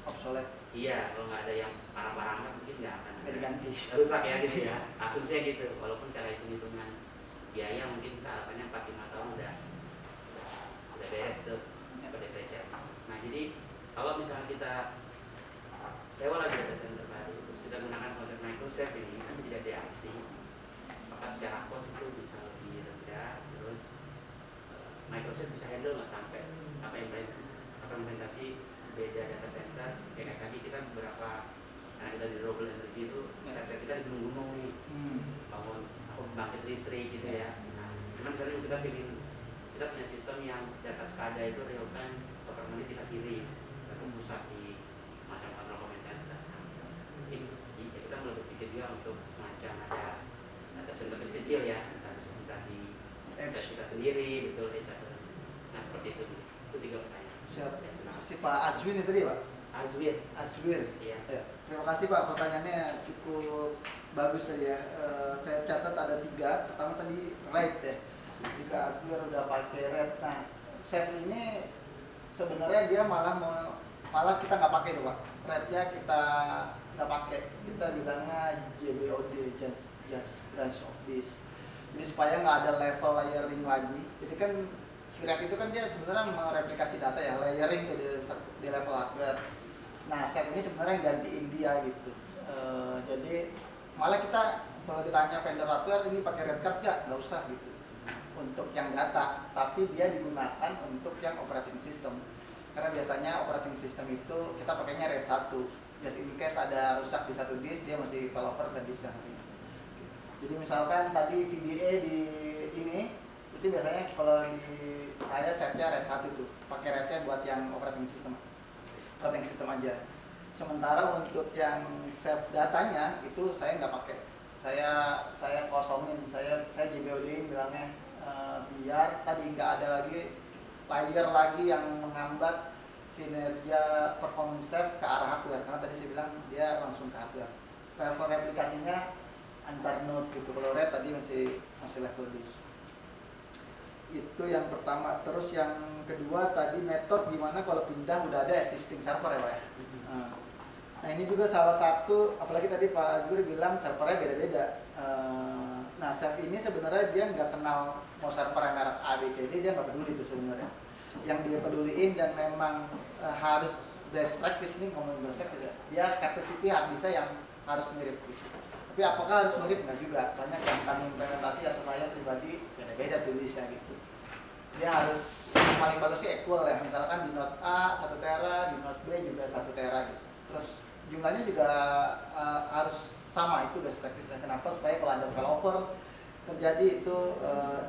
Obsolete. iya, kalau nggak ada yang parah-parah banget mungkin nggak akan Nggak diganti. rusak ya gitu ya, asumsinya gitu. Walaupun cara hitung-hitungan biaya mungkin kita harapannya 4-5 tahun udah beres tuh depresiasi. Nah jadi kalau misalnya kita sewa lagi data center baru, terus kita gunakan konsep Microsoft ini kan tidak DRC, maka secara cost itu bisa lebih rendah. Terus Microsoft bisa handle nggak sampai implementasi beda data center. Kayak tadi kita beberapa, karena kita di renewable energy itu center kita di gunung-gunung nih, bangun pembangkit listrik gitu ya. Nah, ada itu real-time performanya kita kirim lalu pusat di macam control comment center. Mungkin kita perlu berpikir juga untuk semacam ada center kecil ya, misalnya sebentar di set kita sendiri, betul ya. Nah seperti itu 3 pertanyaan. Siap. Terima kasih Pak Azwin itu tadi Pak. Azwir. Iya. Ya. Terima kasih Pak, pertanyaannya cukup bagus tadi ya. Saya catat ada 3. Pertama tadi rate ya. Jika Azwir udah pakai rate, nah set ini sebenarnya dia malah kita nggak pakai tuh Pak. Rate-nya kita nggak pakai. Kita bilangnya JBOD, just branch of this. Jadi supaya nggak ada level layering lagi. Jadi kan Script itu kan dia sebenarnya mereplikasi data ya, layering tuh di level hardware. Nah, set ini sebenarnya gantiin dia gitu. Jadi malah kita kalau ditanya vendor hardware ini pakai red card nggak usah gitu untuk yang data, tapi dia digunakan untuk yang operating system. Karena biasanya operating system itu kita pakainya red 1. Just in case ada rusak di satu disk, dia masih developer ke disk yang satunya. Jadi misalkan tadi VDA di ini, itu biasanya kalau di saya setnya red 1 tuh, pakai rednya buat yang operating system aja. Sementara untuk yang save datanya itu saya nggak pakai. Saya kosongin, saya JBOD bilangnya biar tadi nggak ada lagi layer lagi yang menghambat kinerja performance save ke arah hardware. Karena tadi saya bilang dia langsung ke hardware. Level replikasinya antar node gitu. Kalau red tadi masih level disk. Itu yang pertama. Terus yang kedua tadi metode gimana kalau pindah udah ada existing server ya Pak ya. Nah ini juga salah satu, apalagi tadi Pak Azgur bilang servernya beda-beda. Nah server ini sebenarnya dia nggak kenal mau server yang merek A, B, C, D, dia nggak peduli itu sebenarnya. Yang dia peduliin dan memang harus best practice ini ngomongin best practice ya. Dia capacity hard disk yang harus mirip gitu. Tapi apakah harus mirip? Nggak juga. Banyak yang kami implementasi atau saya pribadi beda-beda tulisnya gitu. Dia harus paling bagus sih equal ya. Misalkan di node A 1 tera, di node B juga 1 tera gitu. Terus jumlahnya juga harus sama, itu best practice-nya. Kenapa? Supaya kalau ada developer terjadi itu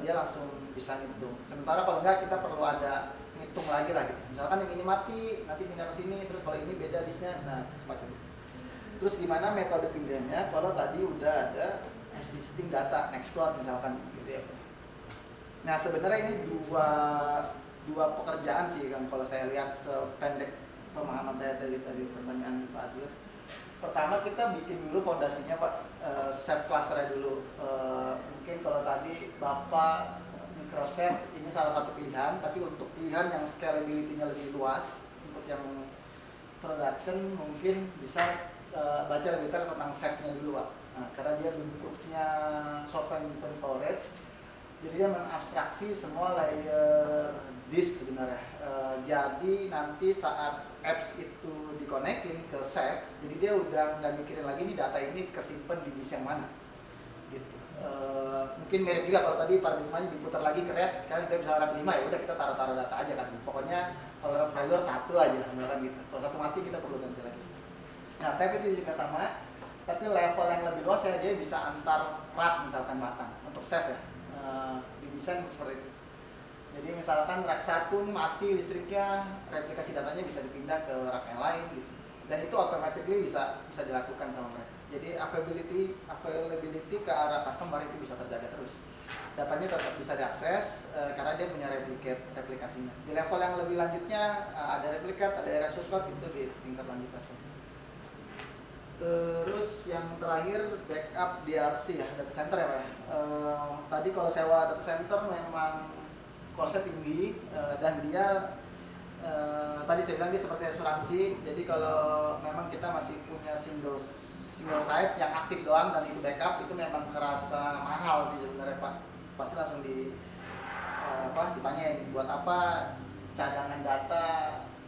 dia langsung bisa ngitung. Sementara kalau enggak kita perlu ada ngitung lagi lah gitu. Misalkan yang ini mati, nanti pindah ke sini, terus kalau ini beda disknya, nah semacam itu. Terus gimana metode pindahnya kalau tadi udah ada existing data Nextcloud misalkan gitu ya. Nah sebenarnya ini dua pekerjaan sih kan kalau saya lihat sependek pemahaman saya dari pertanyaan Pak Azwir. Pertama kita bikin dulu fondasinya Pak, save cluster dulu. Mungkin kalau tadi Bapak Microsoft ini salah satu pilihan, tapi untuk pilihan yang scalability-nya lebih luas, untuk yang production mungkin bisa baca lebih detail tentang save-nya dulu Pak. Nah, karena dia bentuknya software independent storage, jadi dia mengabstraksi semua layer disk sebenarnya. Jadi nanti saat apps itu dikonekin ke save, jadi dia udah nggak mikirin lagi nih data ini kesimpan di disk yang mana. Gitu. Mungkin mirip juga kalau tadi paradigmanya diputar lagi ke RAID, karena dia bisa RAID 5 ya udah kita taruh data aja kan. Pokoknya kalau failure 1 aja, misalkan gitu. Kalau 1 mati kita perlu ganti lagi. Nah save itu juga sama, tapi level yang lebih luas ya dia bisa antar rak misalkan bahkan untuk save ya. Didesain seperti itu. Jadi misalkan rak 1 ini mati listriknya, replikasi datanya bisa dipindah ke rak yang lain gitu. Dan itu automatically bisa dilakukan sama mereka. Jadi availability ke arah customer itu bisa terjaga terus. Datanya tetap bisa diakses karena dia punya replikasinya. Di level yang lebih lanjutnya ada replikat, ada area support itu di tingkat lanjutannya. Terus yang terakhir backup DRC ya, data center ya Pak ya. Tadi kalau sewa data center memang costnya tinggi dan dia tadi saya bilang dia seperti asuransi. Jadi kalau memang kita masih punya single site yang aktif doang dan itu backup, itu memang kerasa mahal sih sebenarnya Pak. Pasti langsung ditanyain buat apa cadangan data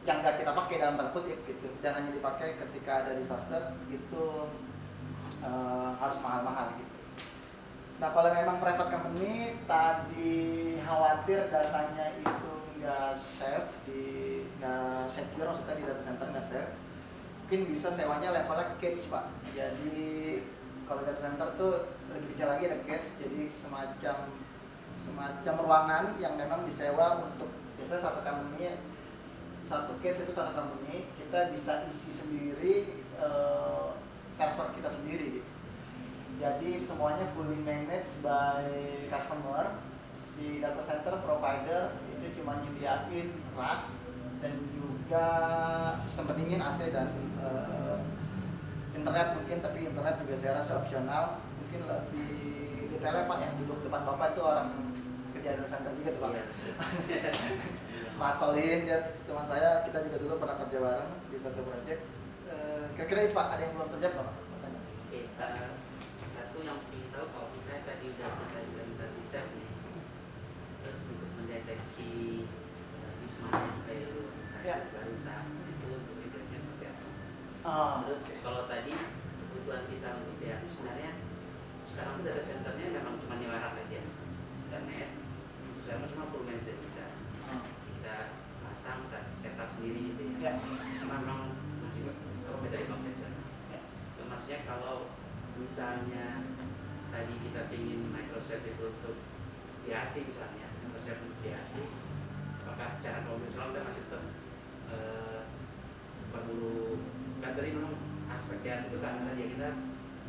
yang nggak kita pakai dalam tanda kutip gitu dan hanya dipakai ketika ada disaster itu harus mahal-mahal gitu. Nah kalau memang private company tadi khawatir datanya itu nggak safe nggak secure, maksudnya di data center nggak safe, mungkin bisa sewanya levelnya cage Pak. Jadi kalau data center tuh lebih kecil lagi ada cage, jadi semacam ruangan yang memang disewa untuk Biasanya satu case itu satu company, kita bisa isi sendiri server kita sendiri gitu. Jadi semuanya fully managed by customer. Si data center provider itu cuma nyediain rack dan juga sistem pendingin AC dan internet mungkin, tapi internet juga saya rasa opsional. Mungkin lebih detailnya Pak yang duduk depan Bapak itu orang kerja data center juga tuh Pak. Mas Solihin dia teman saya, kita juga dulu pernah kerja bareng di satu project. Kira-kira itu Pak, ada yang belum terjawab Pak? Oke, satu yang ingin tahu kalau misalnya tadi udah kita implementasi SAP nih, terus untuk mendeteksi wismanya kayak misalnya barusan itu untuk integrasinya seperti apa? Terus kalau tadi kebutuhan kita untuk ya sebenarnya sekarang tuh data centernya memang cuma nyewaran aja internet, sekarang cuma full maintenance kita pasang, kita setup sendiri gitu ya. Memang masih berbeda dari komputer. Maksudnya kalau misalnya tadi kita ingin Microsoft itu untuk DAC misalnya, Microsoft untuk DAC, apakah secara konvensional kita masih tetap perlu kan dari memang aspek DAC itu kan ya kita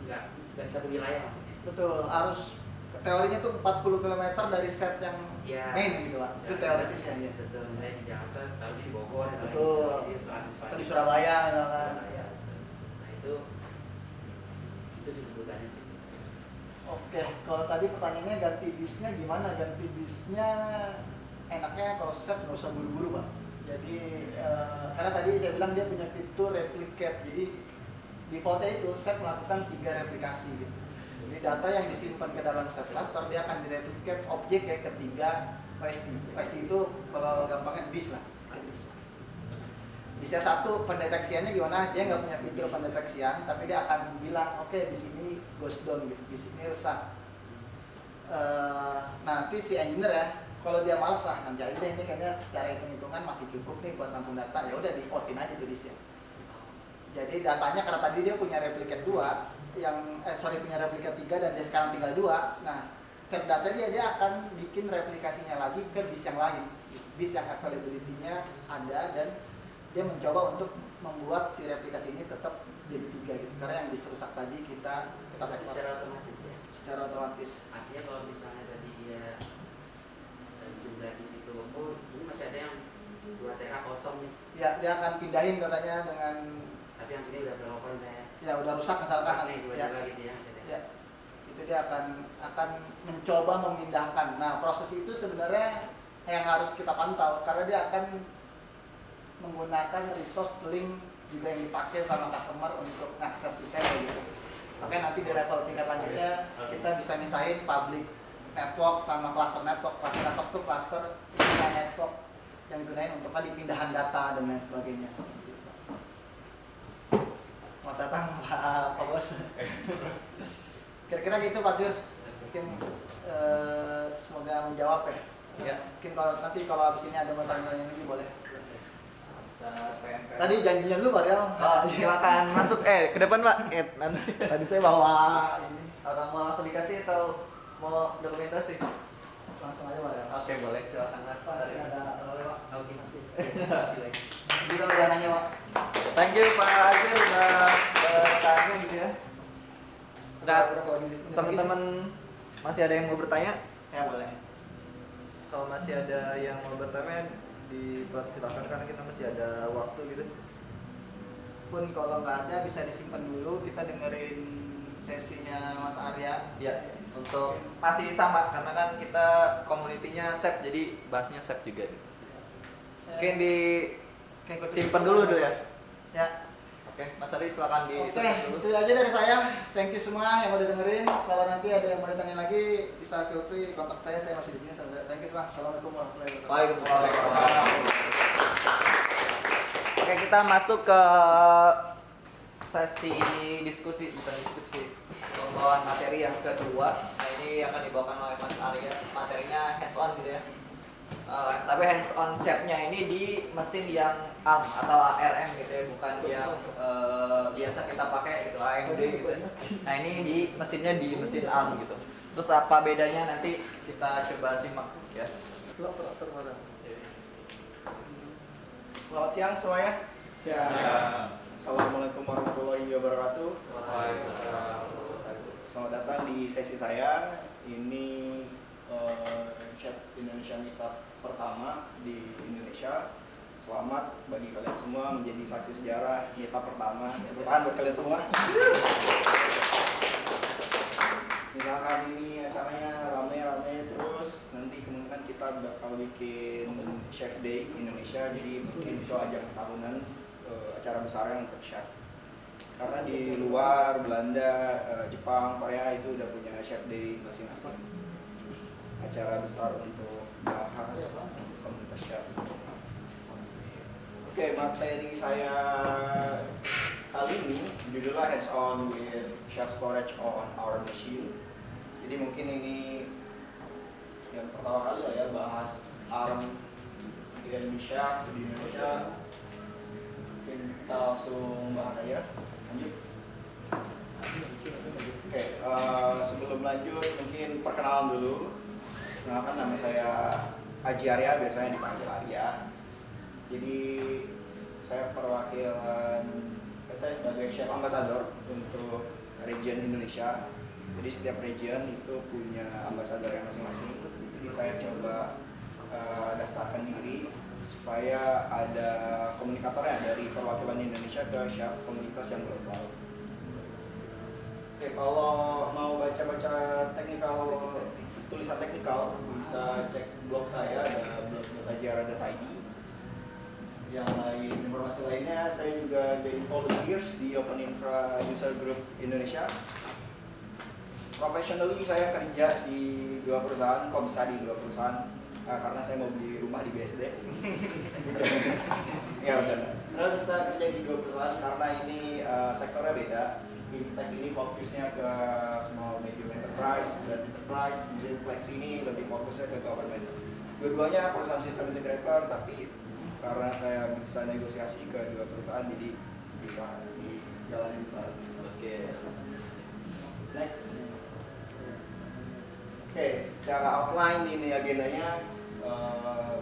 nggak satu wilayah maksudnya. Betul, harus teorinya tuh 40 km dari set yang main gitu Pak. Itu teoritis ya. Betul, saya di Jakarta, tahu di Bogor, betul. Atau di Surabaya misalkan. Ya. Nah itu sih kebutuhannya sih. Oke, kalau tadi pertanyaannya ganti bisnya gimana? Ganti bisnya enaknya kalau set nggak usah buru-buru Pak. Jadi karena tadi saya bilang dia punya fitur replicate, jadi defaultnya itu set melakukan 3 replikasi gitu. Jadi data yang disimpan ke dalam set cluster dia akan direplicate objek ya ketiga OSD. OSD itu kalau gampangnya disk lah. Disk satu pendeteksiannya gimana? Dia nggak punya fitur pendeteksian, tapi dia akan bilang oke, di sini goes down gitu, di sini rusak. Nanti si engineer ya, kalau dia malas lah nanti aja deh, ini kayaknya secara hitung-hitungan masih cukup nih buat nampung data, ya udah di out-in aja tuh disknya. Jadi datanya karena tadi dia punya replicate 2 punya replicate 3 dan dia sekarang tinggal 2. Nah, cerdasnya dia akan bikin replikasinya lagi ke disk yang lain. Disk yang availability-nya ada dan dia mencoba untuk membuat si replikasi ini tetap jadi 3 gitu. Karena yang disk rusak tadi kita record secara otomatis ya. Secara otomatis. Artinya kalau misalnya tadi dia jumlah di situ, oh ini masih ada yang 2 tera kosong nih. Ya, dia akan pindahin katanya dengan tapi yang sini udah berapa poin ya? Ya udah rusak misalkan nih, ya. Gitu ya, Ya. Itu dia akan mencoba memindahkan. Nah, proses itu sebenarnya yang harus kita pantau karena dia akan menggunakan resource link juga yang dipakai sama customer untuk akses si server gitu. Makanya nanti di level tingkat lanjutnya kita bisa misahin public network sama cluster network. Cluster network itu cluster network yang digunakan untuk tadi pindahan data dan lain sebagainya. Mau datang Pak Bos. Kira-kira gitu Pak Sur. Mungkin semoga menjawab ya. Ya. Mungkin nanti kalau habis ini ada pertanyaan lagi boleh. PNP. Tadi janjinya dulu Pak Rial. Silakan masuk ke depan Pak. Nanti Tadi saya bawa ini. orang mau langsung dikasih atau mau dokumentasi? Langsung aja Pak Rial. Oke, boleh silakan Mas. Pak, ini ada oleh Pak. Oke. Masih. Juga udah nanya Pak. Thank you Pak Azir udah bertanya gitu ya. Udah teman-teman masih ada yang mau bertanya? Ya boleh. Kalau masih ada yang mau bertanya dipersilakan karena kita masih ada waktu gitu. Pun kalau nggak ada bisa disimpan dulu, kita dengerin sesinya Mas Arya. Ya, untuk masih sama karena kan kita komunitinya SAP jadi bahasnya SAP juga. Mungkin disimpan dulu ya. Ya. Oke, Mas Ari silakan Oke, ditutup dulu. itu aja dari saya. Thank you semua yang udah dengerin. Kalau nanti ada yang mau ditanya lagi, bisa feel free kontak saya masih di sini. Thank you semua. Assalamualaikum warahmatullahi wabarakatuh. Waalaikumsalam. Oke, kita masuk ke sesi diskusi, bukan diskusi, pembawaan materi yang kedua. Nah, ini akan dibawakan oleh Mas Arya. Materinya hands on gitu ya. Tapi hands on chapnya ini di mesin yang ARM atau ARM gitu ya, bukan yang biasa kita pakai gitu, AMD gitu. Nah, ini di mesinnya di mesin ARM gitu. Terus apa bedanya nanti kita coba simak ya. Selamat siang semuanya. Assalamualaikum warahmatullahi wabarakatuh. Selamat datang di sesi saya. Ini Chef Indonesia Meetup pertama di Indonesia. Selamat bagi kalian semua menjadi saksi sejarah meetup pertama. Tepuk tangan buat kalian semua. Misalkan ini acaranya rame-rame terus, nanti kemungkinan kita bakal bikin Chef Day Indonesia, jadi mungkin itu ajang tahunan acara besarnya untuk chef. Karena di luar Belanda, Jepang, Korea itu udah punya Chef Day masing-masing. Acara besar untuk bahas komunitas chef. Oke, materi saya kali ini judulnya Hands On with Chef Storage on Our Machine. Jadi mungkin ini yang pertama kali lah ya bahas ARM Indonesia di Indonesia. Mungkin kita langsung bahas aja. Lanjut. Oke, sebelum lanjut mungkin perkenalan dulu. Kenalkan, nama saya Aji Arya, biasanya dipanggil Arya. Jadi saya perwakilan, saya sebagai chef ambassador untuk region Indonesia. Jadi setiap region itu punya ambasador yang masing-masing. Jadi saya coba daftarkan diri supaya ada komunikatornya dari perwakilan Indonesia ke chef komunitas yang global. Oke, kalau mau baca-baca tulisan teknikal bisa cek blog saya, ada blog.ajara.id. Yang lain, informasi lainnya saya juga jadi volunteers di Open Infra User Group Indonesia. Professionally saya kerja di 2 perusahaan. Kok bisa di 2 perusahaan? Karena saya mau beli rumah di BSD. Ya bercanda. Karena bisa kerja di 2 perusahaan karena ini sektornya beda. Fintech ini fokusnya ke small medium enterprise dan enterprise. Jadi Flex ini lebih fokusnya ke government. Dua-duanya perusahaan sistem integrator, tapi karena saya bisa negosiasi ke 2 perusahaan, jadi bisa dijalanin bareng. Oke. Next. Oke, secara outline ini agendanya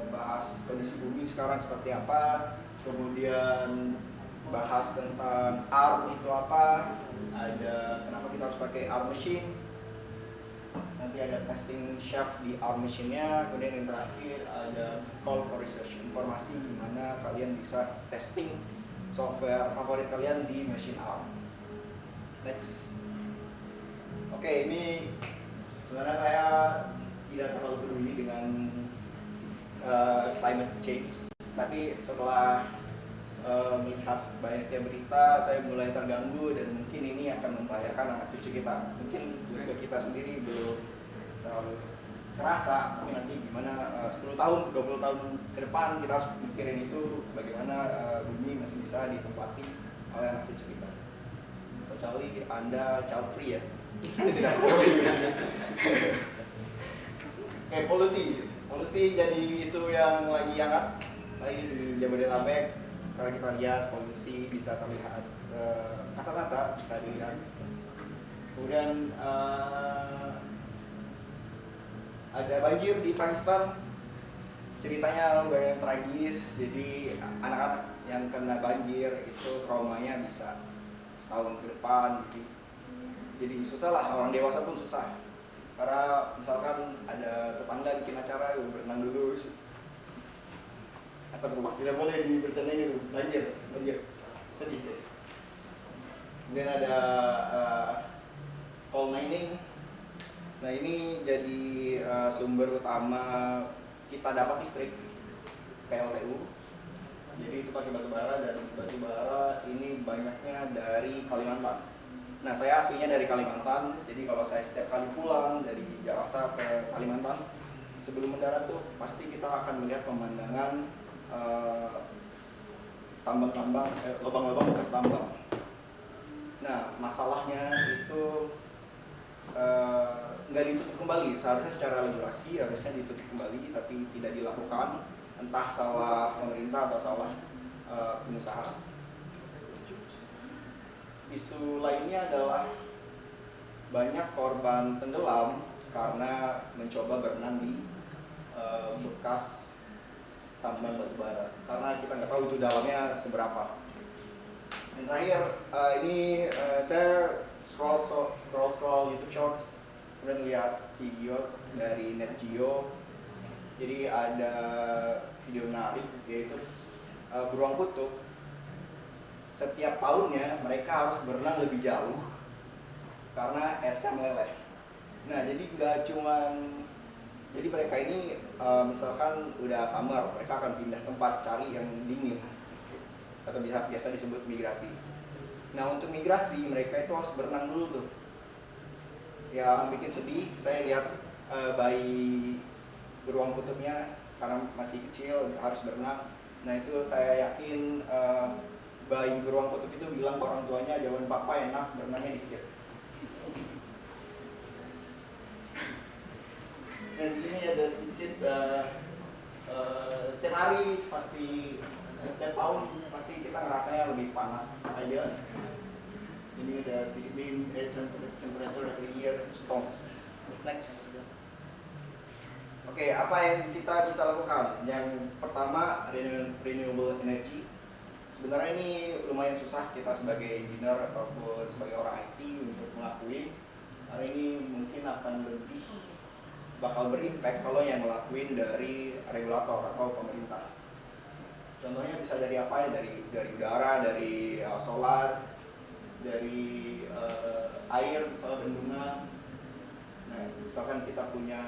bahas kondisi bumi sekarang seperti apa, kemudian bahas tentang ARM itu apa, ada kenapa kita harus pakai ARM machine, nanti ada testing chef di ARM machine-nya, kemudian yang terakhir ada call for research, informasi gimana kalian bisa testing software favorit kalian di machine ARM. Next. Oke, ini sebenarnya saya tidak terlalu peduli dengan climate change, tapi setelah melihat banyaknya berita, saya mulai terganggu dan mungkin ini akan membahayakan anak cucu kita. Mungkin untuk kita sendiri belum terlalu terasa, tapi nanti gimana 10 tahun, 20 tahun ke depan kita harus mikirin itu bagaimana bumi masih bisa ditempati oleh anak cucu kita. Kecuali Anda child free ya. Tidak boleh. Oke, polusi jadi isu yang lagi hangat lagi di Jabodetabek. Kalau kita lihat polusi bisa terlihat kasat mata, bisa dilihat. Kemudian ada banjir di Pakistan. Ceritanya lumayan tragis. Jadi anak-anak yang kena banjir itu traumanya bisa setahun ke depan. Jadi susah lah, orang dewasa pun susah. Karena misalkan ada tetangga bikin acara, berenang dulu. Astagfirullah, tidak boleh dibercandain itu, banjir, sedih guys. Kemudian ada coal mining. Nah ini jadi sumber utama kita dapat listrik, PLTU. Jadi itu pakai batu bara, dan batu bara ini banyaknya dari Kalimantan. Nah saya aslinya dari Kalimantan, jadi kalau saya setiap kali pulang dari Jakarta ke Kalimantan, sebelum mendarat tuh pasti kita akan melihat pemandangan tambang-tambang, lubang-lubang bekas tambang. Nah masalahnya itu nggak ditutup kembali. Seharusnya secara regulasi harusnya ditutup kembali, tapi tidak dilakukan. Entah salah pemerintah atau salah pengusaha. Isu lainnya adalah banyak korban tenggelam karena mencoba berenang di bekas tambang batu bara. Karena kita nggak tahu tahu itu dalamnya seberapa. Dan terakhir saya scroll YouTube Shorts, kemudian lihat video dari Net Geo. Jadi ada video menarik, yaitu beruang kutub setiap tahunnya mereka harus berenang lebih jauh karena esnya meleleh. Nah, jadi nggak cuman, jadi mereka ini misalkan udah summer, mereka akan pindah tempat cari yang dingin atau biasa disebut migrasi. Nah, untuk migrasi mereka itu harus berenang dulu tuh. Yang bikin sedih, saya lihat bayi beruang kutubnya karena masih kecil harus berenang. Nah, itu saya yakin bayi beruang kutub itu bilang ke orang tuanya, "Jangan papa enak, berenangnya dikit." Dan di sini ada sedikit setiap hari pasti, setiap tahun pasti kita ngerasanya lebih panas aja. Ini ada sedikit mean temperature every year storms. Next. Oke, apa yang kita bisa lakukan? Yang pertama, renewable energy. Sebenarnya ini lumayan susah kita sebagai engineer ataupun sebagai orang IT untuk melakukan. Karena ini mungkin akan lebih bakal berimpact kalau yang ngelakuin dari regulator atau pemerintah. Contohnya bisa dari apa ya? Dari udara, dari solar, dari air, misalnya bendungan. Nah, misalkan kita punya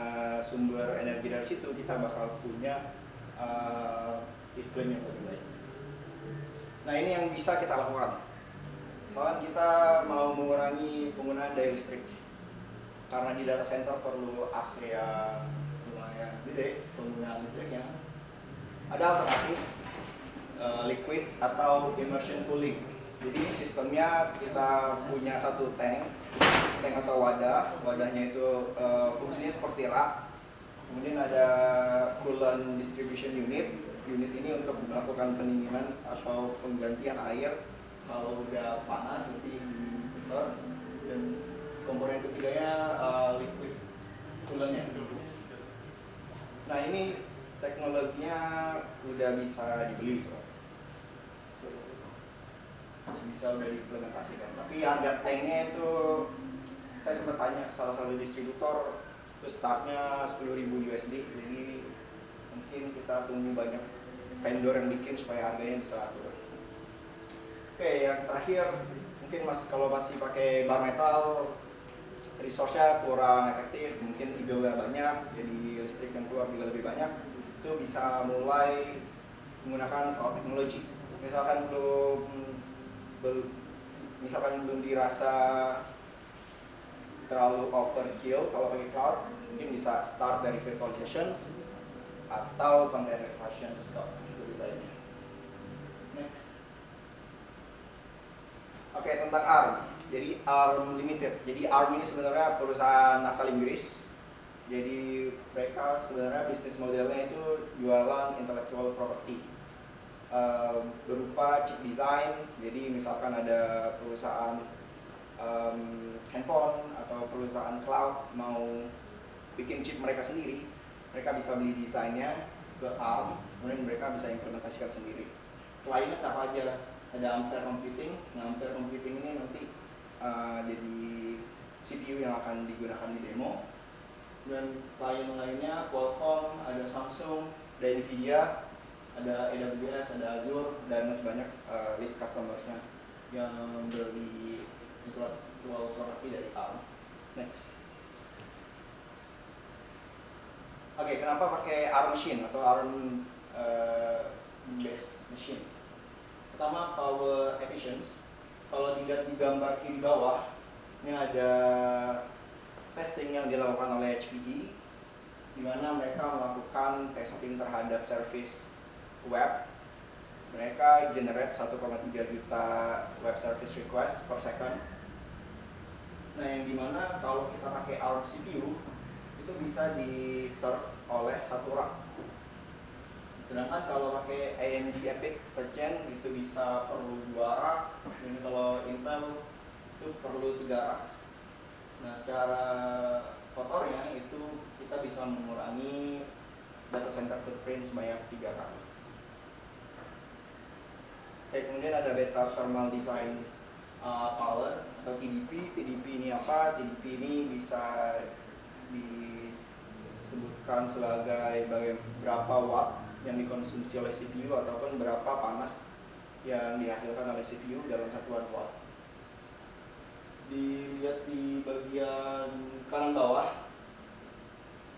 sumber energi dari situ, kita bakal punya iklim yang lebih baik. Nah, ini yang bisa kita lakukan. Misalkan kita mau mengurangi penggunaan daya listrik, karena di data center perlu AC yang lumayan gede penggunaan listriknya. Ada alternatif liquid atau immersion cooling. Jadi sistemnya kita punya satu tank atau wadahnya itu fungsinya seperti rak. Kemudian ada coolant distribution unit. Unit ini untuk melakukan pendinginan atau penggantian air kalau udah panas nanti diputar. Dan komponen ketiganya liquid coolantnya. Nah, ini teknologinya udah bisa dibeli, bisa udah diimplementasikan. Tapi harga tanknya itu saya sempat tanya salah satu distributor, itu startnya 10.000 USD. Jadi mungkin kita tunggu banyak vendor yang bikin supaya harganya bisa turun. Oke, yang terakhir mungkin kalau masih pakai bar metal, resource-nya kurang efektif, mungkin idle-nya banyak, jadi listrik yang keluar juga lebih banyak. Itu bisa mulai menggunakan cloud technology. Misalkan belum dirasa terlalu overkill kalau pakai cloud, mungkin bisa start dari virtualizations atau containerizations kalau lebih baiknya. Next. Oke, tentang ARM. Jadi ARM Limited. Jadi ARM ini sebenarnya perusahaan asal Inggris. Jadi mereka sebenarnya bisnis modelnya itu jualan intellectual property. Berupa chip design. Jadi misalkan ada perusahaan handphone atau perusahaan cloud mau bikin chip mereka sendiri, mereka bisa beli desainnya ke ARM, kemudian mereka bisa implementasikan sendiri. Kliennya siapa aja? Ada Ampere Computing. Nah, Ampere Computing ini nanti jadi CPU yang akan digunakan di demo. Dan klien lainnya Qualcomm, ada Samsung, ada Nvidia, ada AWS, ada Azure, dan masih banyak list customersnya yang beli intellectual property dari ARM. Next. Oke, kenapa pakai ARM machine atau ARM based machine? Pertama, power efficiency. Kalau dilihat di gambar kiri bawah, ini ada testing yang dilakukan oleh HPE, di mana mereka melakukan testing terhadap service web. Mereka generate 1,3 juta web service request per second. Nah, yang dimana kalau kita pakai ARM CPU itu bisa di-serve oleh satu rack. Sedangkan kalau pakai AMD EPYC third gen itu bisa perlu 2 rack, dan kalau Intel itu perlu 3 rack. Nah, secara kotornya itu kita bisa mengurangi data center footprint sebanyak 3 kali. Kemudian ada beta thermal design power atau TDP. TDP ini apa? TDP ini bisa disebutkan sebagai berapa watt yang dikonsumsi oleh CPU ataupun berapa panas yang dihasilkan oleh CPU dalam satuan watt. Dilihat di bagian kanan bawah,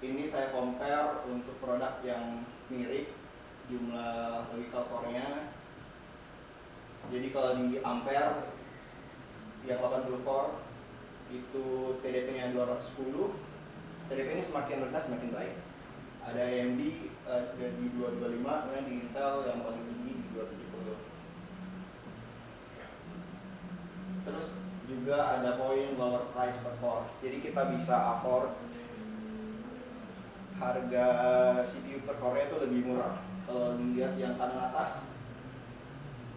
ini saya compare untuk produk yang mirip jumlah logical core-nya. Jadi kalau di ampere yang 80 core itu TDP-nya 210. TDP ini semakin rendah semakin baik. Ada AMD di 225, kemudian di Intel yang paling tinggi di 270. Terus juga ada poin lower price per core. Jadi kita bisa afford harga CPU per core itu lebih murah. Kalau dilihat yang kanan atas,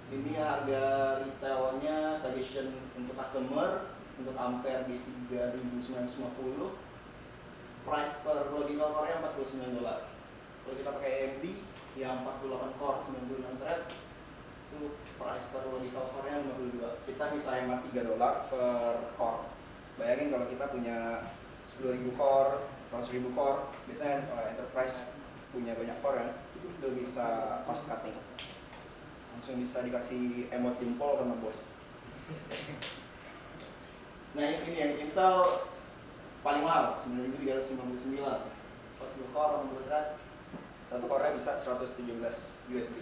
ini harga retailnya suggestion untuk customer untuk ampere di 3.950, price per logical core nya $49. Kalau kita pakai AMD yang 48 core 96 thread, itu price per logical core nya 52. Kita bisa hemat $3 per core. Bayangin kalau kita punya 10.000 core, 100.000 core, biasanya enterprise punya banyak core kan, itu bisa cost cutting. Langsung bisa dikasih emot jempol sama bos. Nah ini yang Intel paling mahal, 9.359, 40 core, 40 thread, satu core bisa 117 USD.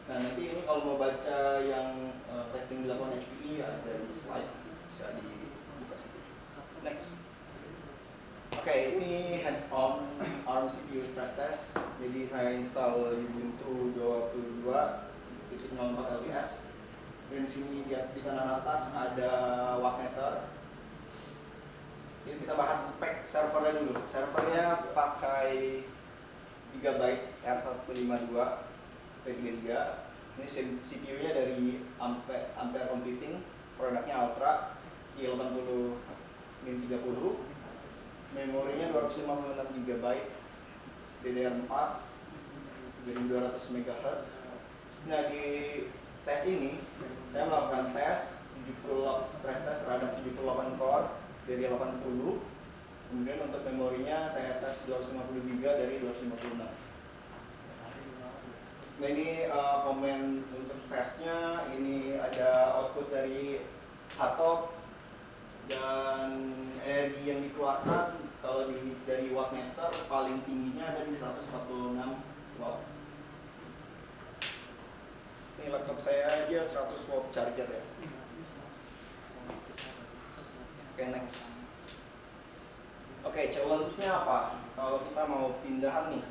Nah nanti ini kalau mau baca yang testing dilakukan HPE ada di slide, bisa dibuka situ. Next. Oke, ini hands-on ARM CPU stress test. Jadi saya install Ubuntu 22.04 LTS. Dan di sini lihat di kanan atas ada wattmeter. Jadi kita bahas spek servernya dulu. Servernya pakai GB R152 P33. Ini CPU-nya dari Ampere Computing, produknya Ultra i80-30. Memorinya 256 GB, DDR4, 3200 MHz. Nah di tes ini saya melakukan tes 70 stress test terhadap 78 core dari 80. Kemudian untuk memorinya saya tes 250 GB dari 256. Nah ini komen untuk tesnya. Ini ada output dari hardtop dan energi yang dikeluarkan kalau dari wattmeter paling tingginya ada di 146 watt. Ini laptop saya aja 100 watt charger ya. Oke, next. Oke, challenge-nya apa? Kalau kita mau pindahan nih,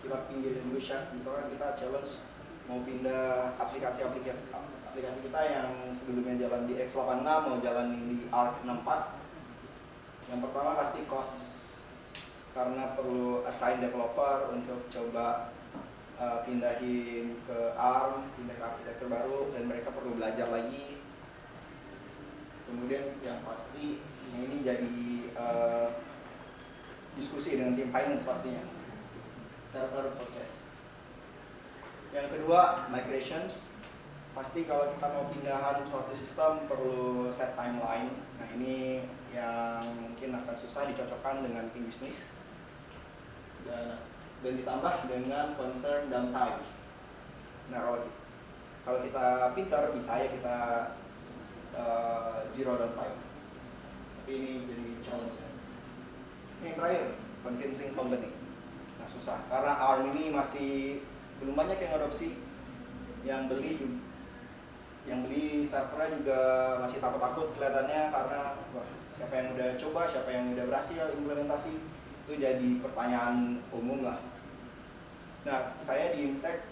kita pinggirin dulu chef. Misalkan kita challenge mau pindah aplikasi kita yang sebelumnya jalan di x86 mau jalan di ARC64. Yang pertama pasti cost, karena perlu assign developer untuk coba pindahin ke ARM, pindah ke arsitektur baru, dan mereka perlu belajar lagi. Kemudian yang pasti ini jadi diskusi dengan tim finance pastinya, server purchase. Yang kedua, migrations. Pasti kalau kita mau pindahan suatu sistem perlu set timeline. Nah ini yang mungkin akan susah dicocokkan dengan tim bisnis dan ditambah dengan concern downtime. Nah kalau kita pintar bisa ya kita zero downtime. Tapi ini jadi challenge. Ini yang terakhir, convincing company. Nah susah karena ARM ini masih belum banyak yang adopsi. Yang beli servernya juga masih takut-takut kelihatannya karena siapa yang udah coba, siapa yang udah berhasil implementasi, itu jadi pertanyaan umum lah. Nah, saya di Imtech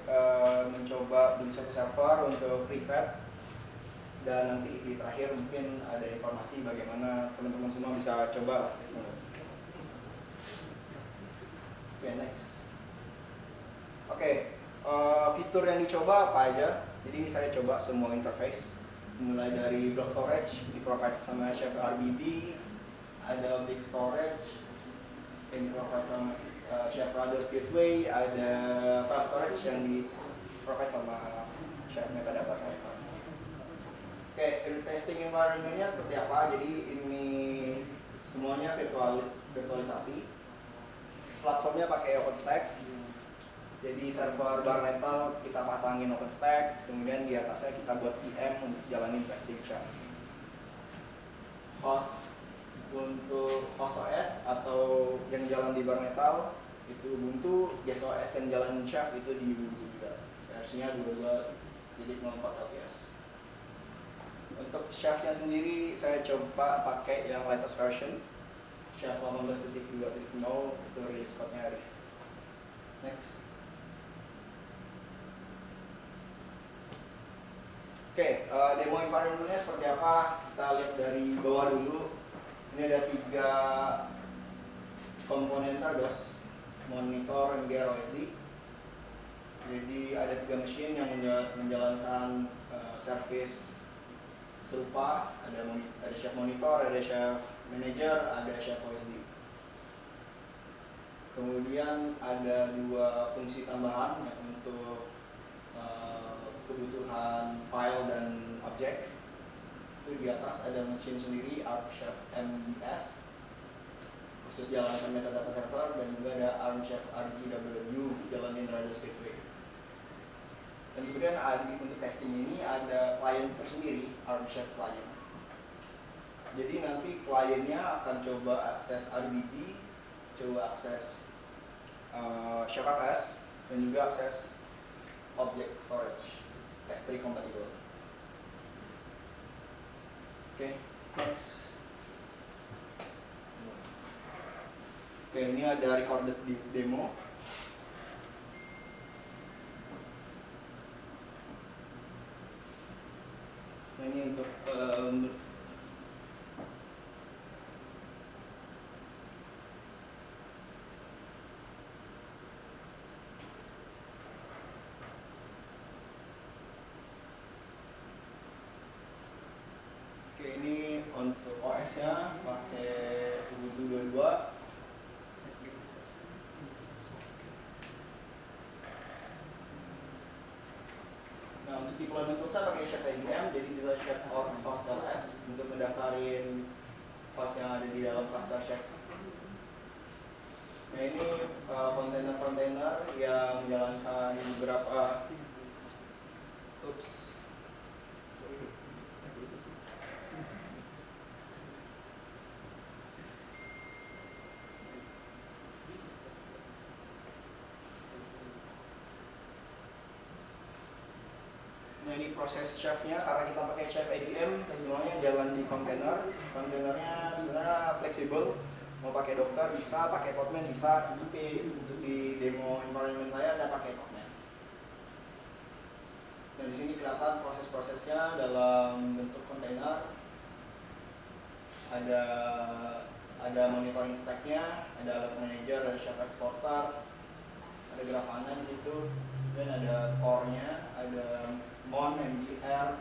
mencoba beli satu server untuk riset, dan nanti di terakhir mungkin ada informasi bagaimana teman-teman semua bisa coba. Oke, next. Oke, fitur yang dicoba apa aja? Jadi saya coba semua interface, mulai dari block storage di provide sama Chef RBB, ada big storage, ini provide sama Chef Rados Gateway, ada file storage yang di provide sama Chef Metadata Server. Oke, testing environment-nya seperti apa? Jadi ini semuanya virtualisasi. Platformnya pakai OpenStack. Jadi server bare metal kita pasangin OpenStack, kemudian di atasnya kita buat VM untuk jalanin testing chef. Host untuk host OS atau yang jalan di bare metal itu Ubuntu, guest OS yang jalan chef itu di Ubuntu juga. Versinya 22.04 LTS. Untuk chefnya sendiri saya coba pakai yang latest version, Chef 18.2.0 itu release code-nya ada. Next. Oke, demo environment-nya seperti apa? Kita lihat dari bawah dulu. Ini ada 3 komponen Tardos, monitor, MGR, OSD. Jadi ada 3 mesin yang menjalankan service serupa. Ada chef monitor, ada chef manager, ada chef OSD. Kemudian ada 2 fungsi tambahan ya, untuk kebutuhan file dan objek. Itu di atas ada mesin sendiri ARM Chef MDS khusus jalankan metadata server, dan juga ada ARM Chef RGW jalanin Rados Gateway. Dan kemudian untuk testing ini ada klien tersendiri, ARM Chef client. Jadi nanti kliennya akan coba akses RDB, coba akses Chef RS, dan juga akses object storage S3 compatible. Oke, next. Oke, ini ada recorded demo. Nah, ini untuk ini untuk OS-nya pakai Ubuntu 22. Nah, untuk deployment tool saya pakai Chef ADM, jadi kita Chef host LS untuk mendaftarin host yang ada di dalam cluster Chef. Nah, ini kontainer-kontainer yang menjalankan beberapa Nah, ini proses chefnya, karena kita pakai Chef ADM, semuanya jalan di kontainer. Kontainernya sebenarnya fleksibel, mau pakai Docker bisa, pakai Podman bisa, tapi untuk di demo environment saya pakai Podman. Dan di sini kelihatan proses-prosesnya dalam bentuk kontainer. Ada monitoring stack-nya, ada alat manager, ada chef exporter, ada grafana di situ, dan ada core-nya, ada Mon, MGR,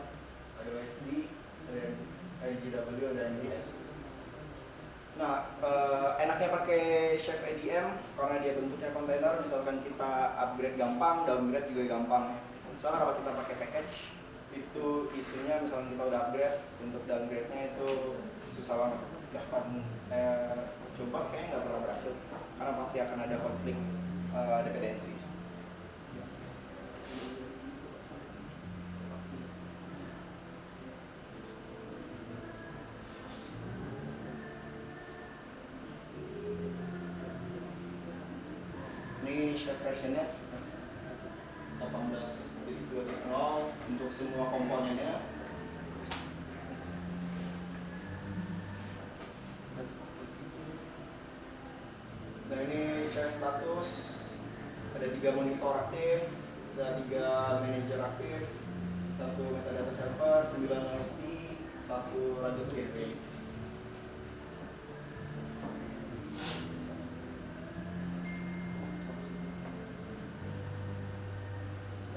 ada OSD, ada RGW, dan MDS. Nah, enaknya pakai Chef ADM karena dia bentuknya kontainer, misalkan kita upgrade gampang, downgrade juga gampang. Soalnya kalau kita pakai package, itu isunya misalkan kita udah upgrade, untuk downgrade-nya itu susah banget. Bahkan saya coba kayaknya nggak pernah berhasil, karena pasti akan ada konflik dependencies. Ini Chef versionnya 18.2.0 untuk semua komponennya. Nah, ini Chef status, ada 3 monitor aktif, ada 3 manager aktif, 1 metadata server, 9 OSD, 1 Rados Gateway.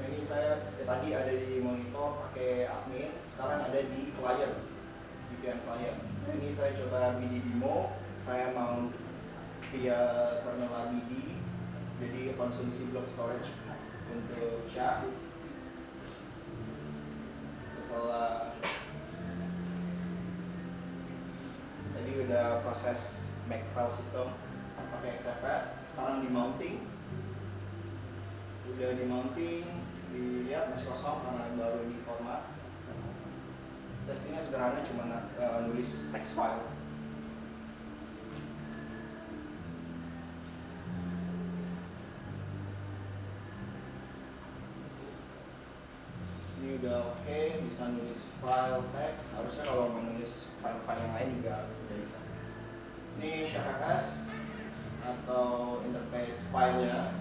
Ini saya tadi ada di monitor pakai admin, sekarang ada di client, VPN client. Ini saya coba BD demo, saya mount via kernel RBD, jadi konsumsi block storage untuk SHA. Setelah tadi udah proses make file system pakai XFS, sekarang di mounting. Udah di mounting, dilihat masih kosong karena baru di format. Testingnya sederhana, cuma nulis text file. Ini udah oke, bisa nulis file text. Harusnya kalau mau nulis file-file yang lain juga udah bisa. Ini SHFS atau interface filenya.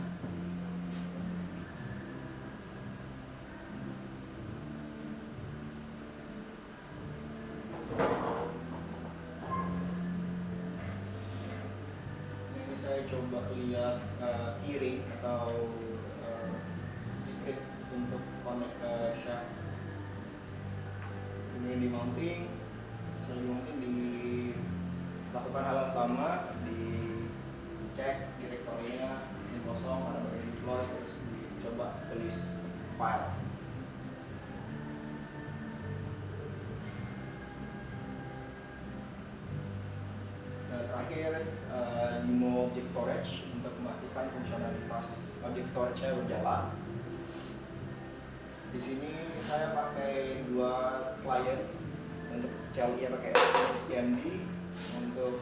Ini saya coba lihat keyring atau secret untuk connect ke shaft. Kemudian di mounting, setelah di mounting dilakukan hal yang sama, dicek direktorinya isi kosong karena baru deploy, terus dicoba tulis file. Nah, terakhir demo object storage untuk memastikan fungsionalitas object storage-nya berjalan. Di sini saya pakai dua client, untuk CLI pakai CMD, untuk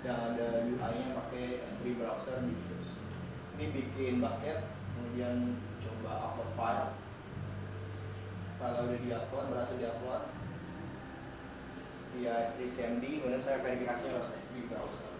yang ada UI-nya pakai S3 browser gitu. Ini bikin bucket, kemudian coba upload file. Kalau udah diupload, berhasil diupload via S3 CMD, kemudian saya verifikasinya lewat S3 browser.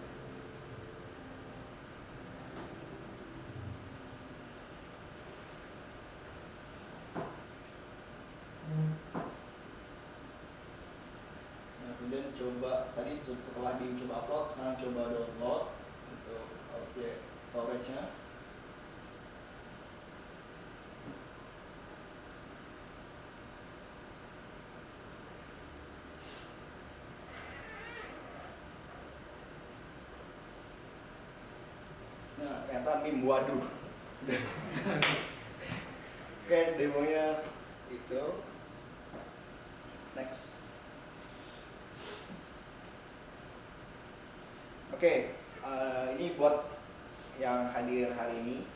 Nah, kemudian coba tadi setelah dicoba upload, sekarang coba download untuk objek storage-nya. Nah, ternyata meme waduh. Oke, demonya itu. Next. Oke, ini buat yang hadir hari ini.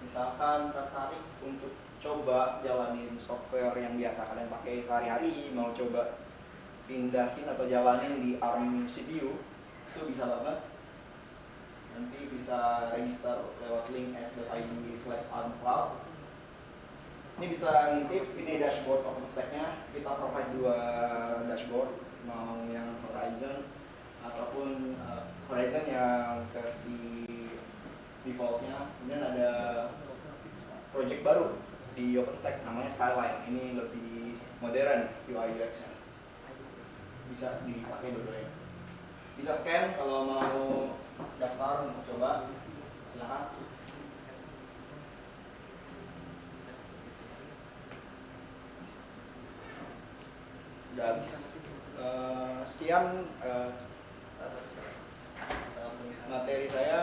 Misalkan tertarik untuk coba jalanin software yang biasa kalian pakai sehari-hari, mau coba pindahin atau jalanin di ARM CPU, itu bisa banget. Nanti bisa register lewat link s.id/armcloud. Ini bisa ngintip, ini dashboard OpenStack-nya. Kita provide dua dashboard, mau yang Horizon ataupun Horizon yang versi defaultnya. Kemudian ada project baru di OpenStack namanya Skyline. Ini lebih modern UI UX-nya. Bisa dipakai dua-duanya. Bisa scan kalau mau daftar untuk coba, silakan. Udah habis. Sekian materi saya.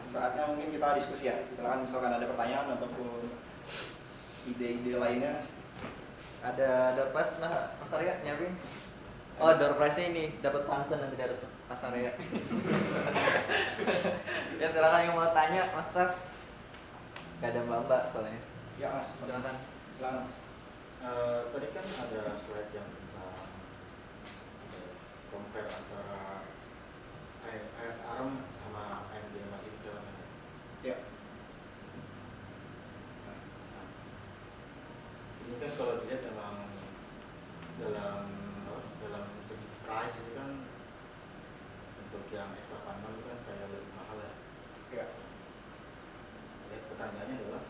Saatnya mungkin kita diskusi ya. Silakan misalkan ada pertanyaan ataupun ide-ide lainnya. Ada pas Mas Arya nyiapin. Oh, door prize-nya ini dapat pantun nanti dari Mas Arya. Ya silakan yang mau tanya, Mas Ras. Gak ada mbak soalnya. Ya Mas, Silakan. silakan Mas. Tadi kan ada slide yang tentang compare antara ARM sama AMD sama Intel. Ya. Nah, ini kan kalau dilihat memang dalam segi price ini kan untuk yang X86 itu kan kayak lebih mahal ya. Ya. Jadi pertanyaannya adalah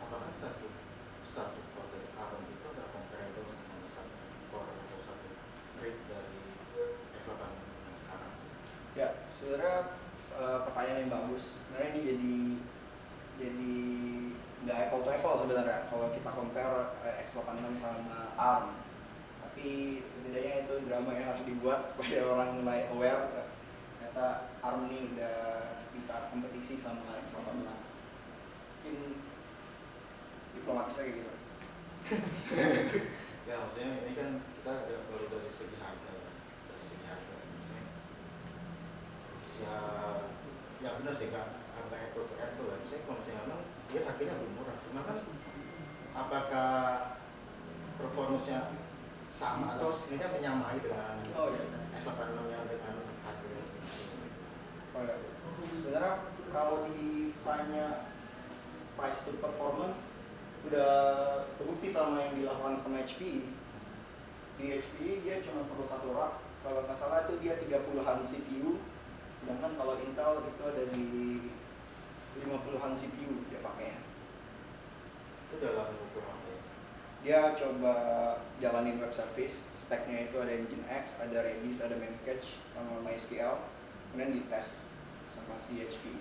apakah satu core dari ARM itu ada comparable dengan satu core atau satu thread dari X86 yang sekarang? Ya, sebenarnya pertanyaan yang bagus. Sebenarnya ini jadi nggak apple to apple sebenarnya kalau kita compare X86 sama ARM. Tapi setidaknya itu drama yang harus dibuat supaya orang mulai aware. ternyata ARM ini udah bisa kompetisi sama X86. Mungkin diplomatisnya kayak gitu. Ya maksudnya ini kan kita baru dari segi harga ya. Dari segi harga maksudnya ya benar sih Kak, harga apple to apple lah. Misalnya kalau misalnya memang dia harganya lebih murah, cuma kan apakah performance-nya sama atau sebenarnya menyamai dengan S86 yang dengan harganya sendiri? Oh ya, sebenarnya kalau ditanya price to performance udah terbukti sama yang dilakukan sama HPE. Di HPE dia cuma perlu satu rack, kalau nggak salah itu dia 30-an CPU, sedangkan kalau Intel itu ada di 50-an CPU dia pakainya. Itu dalam ukur apa ya? Dia coba jalanin web service, stacknya itu ada Nginx, ada Redis, ada Memcache, sama MySQL, kemudian dites sama si HPE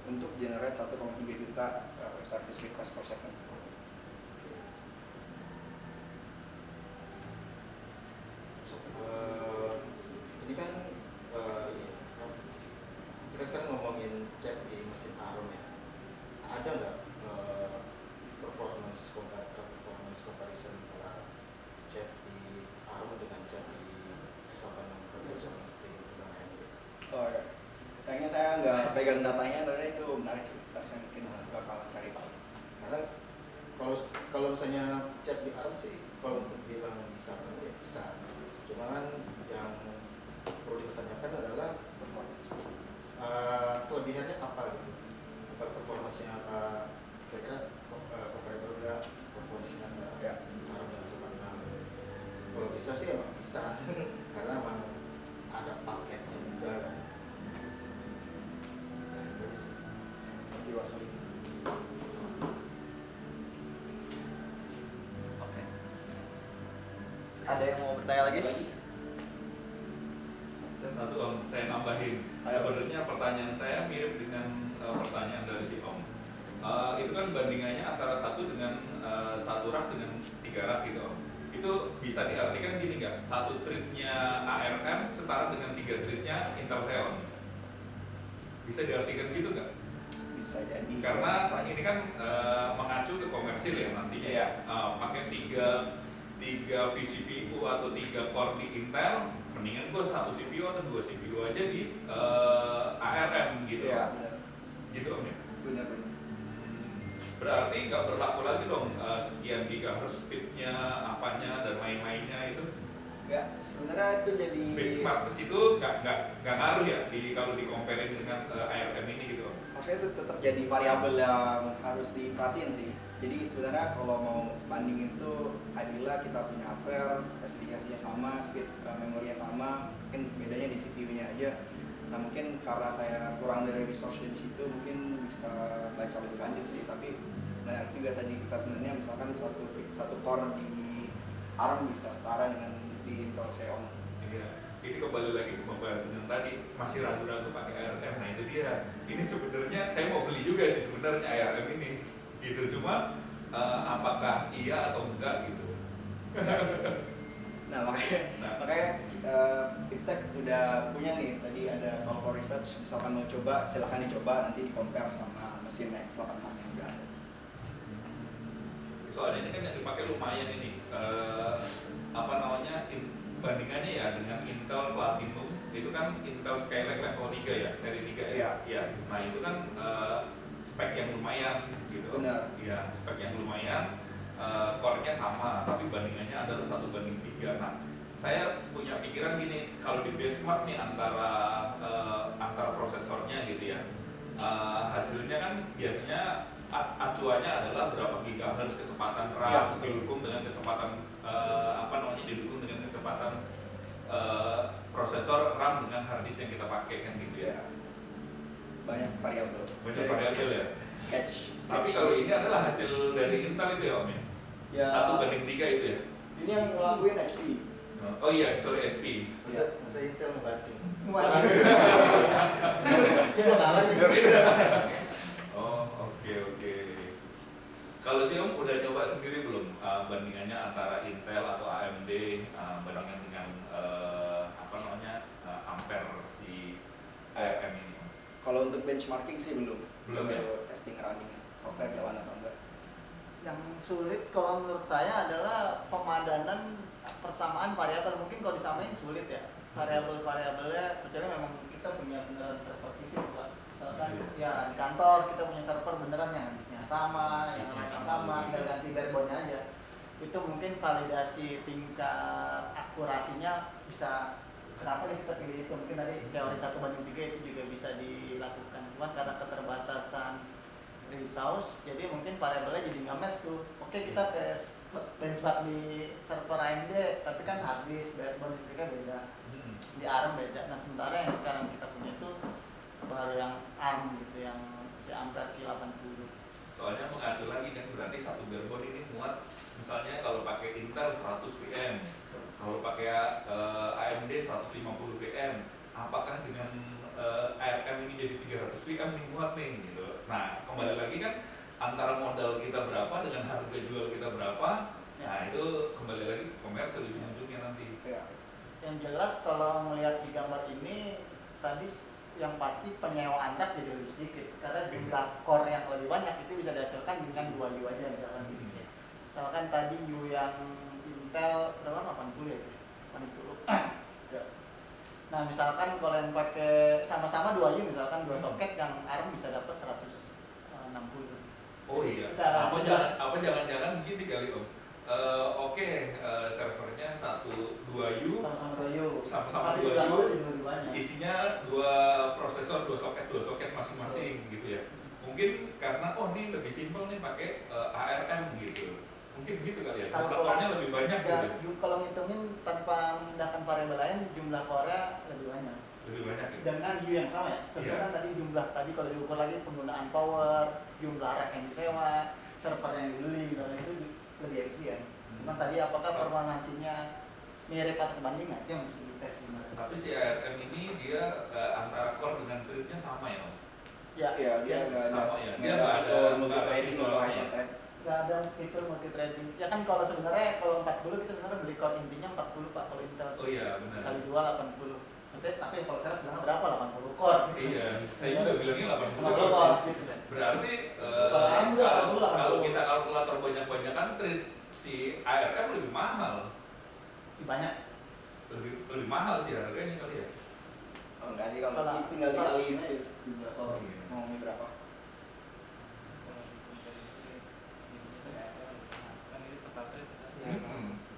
untuk generate 1,3 juta web service request per second. Ini kan kita sekarang ngomongin chat di mesin ARM ya. Ada nggak performance comparison antara chat di ARM dengan chat di S86 seperti AMD? Oh ya, sayangnya saya nggak pegang datanya, tapi itu menarik sih. Ntar saya mungkin bakal cari tahu. Karena kalau misalnya chat di ARM sih kalau untuk bilang bisa kan ya bisa. Cuma kan yang perlu dipertanyakan adalah kelebihannya apa gitu, apa performanya, apa kira-kira comparable nggak performanya Ya. ARM yang cuma 6. Kalau bisa sih emang bisa karena emang ada paketnya juga kan. Nah, terus Nanti wasuli. Oke. Ada yang mau bertanya lagi? Saya satu Om, saya nambahin. Sebenarnya pertanyaan saya mirip dengan pertanyaan dari si Om. Itu kan bandingannya antara satu dengan satu rak dengan 3 rak gitu Om. Itu bisa diartikan gini nggak? Satu thread-nya ARM setara dengan 3 thread-nya Intel Xeon. Bisa diartikan gitu nggak? Bisa jadi. Karena ini kan mengacu ke komersil ya nantinya ya. Pakai 3 vCPU atau 3 core di Intel, mendingan gue 1 CPU atau 2 CPU aja di ARM gitu. Iya, benar. Gitu Om ya. Benar. Berarti nggak berlaku lagi dong sekian gigahertz speednya, apanya dan lain-lainnya itu. Ya, sebenarnya itu jadi Benchmark ke situ nggak ngaruh ya kalau di-comparein dengan ARM ini gitu Om. maksudnya itu tetap jadi variabel yang harus diperhatiin sih. Jadi sebenarnya kalau mau bandingin tuh adilah kita punya hardware, spesifikasinya sama, speed memorinya sama, mungkin bedanya di CPU-nya aja. Nah mungkin karena saya kurang dari resource di situ, mungkin bisa baca lebih lanjut sih. Tapi menarik juga tadi statementnya, misalkan satu core di ARM bisa setara dengan di Intel Xeon. Iya. Ini kembali lagi ke pembahasan yang tadi, masih ragu-ragu pakai ARM. Nah itu dia. Ini sebenarnya saya mau beli juga sih sebenarnya ARM ini. Gitu, cuma apakah iya atau enggak gitu. Nah makanya Iptek udah punya nih, tadi ada kalau research, misalkan mau coba silahkan dicoba, nanti di compare sama mesin X86 yang udah ada. Soalnya ini kan yang dipakai lumayan ini bandingannya ya dengan Intel Platinum itu kan Intel Skylake level 3 ya, seri 3 ya. Ya. Nah itu kan spek yang lumayan gitu. Benar. Ya, spek yang lumayan, core-nya sama, tapi bandingannya adalah 1:3. Nah, saya punya pikiran gini, kalau di benchmark nih antara prosesornya gitu ya, hasilnya kan biasanya acuannya adalah berapa gigahertz kecepatan RAM didukung dengan kecepatan didukung dengan kecepatan prosesor RAM dengan hard disk yang kita pakai kan gitu ya. Banyak variabel. Banyak variabel ya. Tapi kalau ini adalah hasil dari Intel itu ya Om ya? Ya. 1:3 itu ya? Ini yang ngelakuin HP. Oh iya, sorry SP. Masa Intel ngebanting. Kita kalah juga. Oh oke. Kalau sih Om udah nyoba sendiri belum bandingannya antara Intel atau AMD bandingan dengan ampere si benchmarking sih belum. Belum ya? Baru testing running software jalan atau enggak. Yang sulit kalau menurut saya adalah pemadanan persamaan variabel. Mungkin kalau disamain sulit ya, variabel-variabelnya kecuali memang kita punya beneran server fisik Pak. Misalkan ya di kantor kita punya server beneran yang hadisnya sama, yang Hadisnya namanya sama, sama, tinggal ganti barebone aja. Itu mungkin validasi tingkat akurasinya bisa, kenapa nih kita pilih itu, mungkin dari teori 1:3 itu juga bisa dilakukan, cuman karena keterbatasan resource jadi mungkin variabelnya jadi nggak match tuh. Oke, kita tes benchmark di server AMD tapi kan hard disk, barebone listriknya beda, di ARM beda. Nah sementara yang sekarang kita punya itu baru yang ARM gitu, yang si Ampere Q80. Soalnya mengacu lagi kan, berarti satu barebone ini muat misalnya kalau pakai Intel 100 VM, kalau pakai AMD 150 VM, apakah dengan ARM ini jadi 300 VM nih muat nih gitu. Nah kembali lagi kan antara modal kita berapa dengan harga jual kita berapa, nah itu kembali lagi ke komersil di ujungnya nanti. Ya. Yang jelas kalau melihat di gambar ini tadi yang pasti penyewaan rak jadi lebih sedikit karena jumlah core yang lebih banyak itu bisa dihasilkan dengan 2 U aja misalkan. Misalkan tadi U yang Intel berapa, 80 ya itu? 80. Nah misalkan kalau yang pakai sama-sama 2 U, misalkan 2 soket, yang ARM bisa dapat 160. Oh iya, Secara apa jangan-jangan begini kali Om. Oke, servernya 1-2 U, sama-sama 2 U, sama-sama tapi 2 jumlah U, core jadi lebih banyak. isinya 2 prosesor, 2 soket masing-masing gitu ya. Mungkin karena oh ini lebih simpel nih pakai ARM gitu. Mungkin gitu kali ya. Jumlahnya lebih banyak gitu. Kalau ngitungin tanpa memindahkan variabel lain, jumlah core-nya lebih banyak. Lebih banyak ya. Dengan U yang sama ya. Tentu Iya. kan tadi jumlah tadi kalau diukur lagi penggunaan power, jumlah rack yang disewa, server yang dibeli, dan itu lebih efisien. Cuma tadi apakah performansinya mirip atau sebanding, itu yang mesti dites sebenarnya. Tapi si ARM ini dia antara core dengan thread-nya sama ya Om? Ya, Iya, dia nggak ada sama ya. Dia nggak ada fitur multi nggak ada threading fitur atau lain. hyperthread. nggak ada fitur multi threading. Ya kan kalau sebenarnya kalau 40 kita sebenarnya beli core intinya 40 Pak, kalau Intel Oh iya benar. kali 2 80. Tapi kalau saya sebenarnya berapa, 80 core gitu. Iya, saya juga bilangnya 80 80 core gitu. Berarti Kalau ARM udah 80 lah. kalau kita kalkulator banyak-banyakan thread, si ARM lebih mahal. Banyak. Lebih mahal sih harganya kali ya. Oh, enggak sih, kalau Kalau- tinggal dikaliin aja jumlah Oh, core iya. ngomongnya berapa.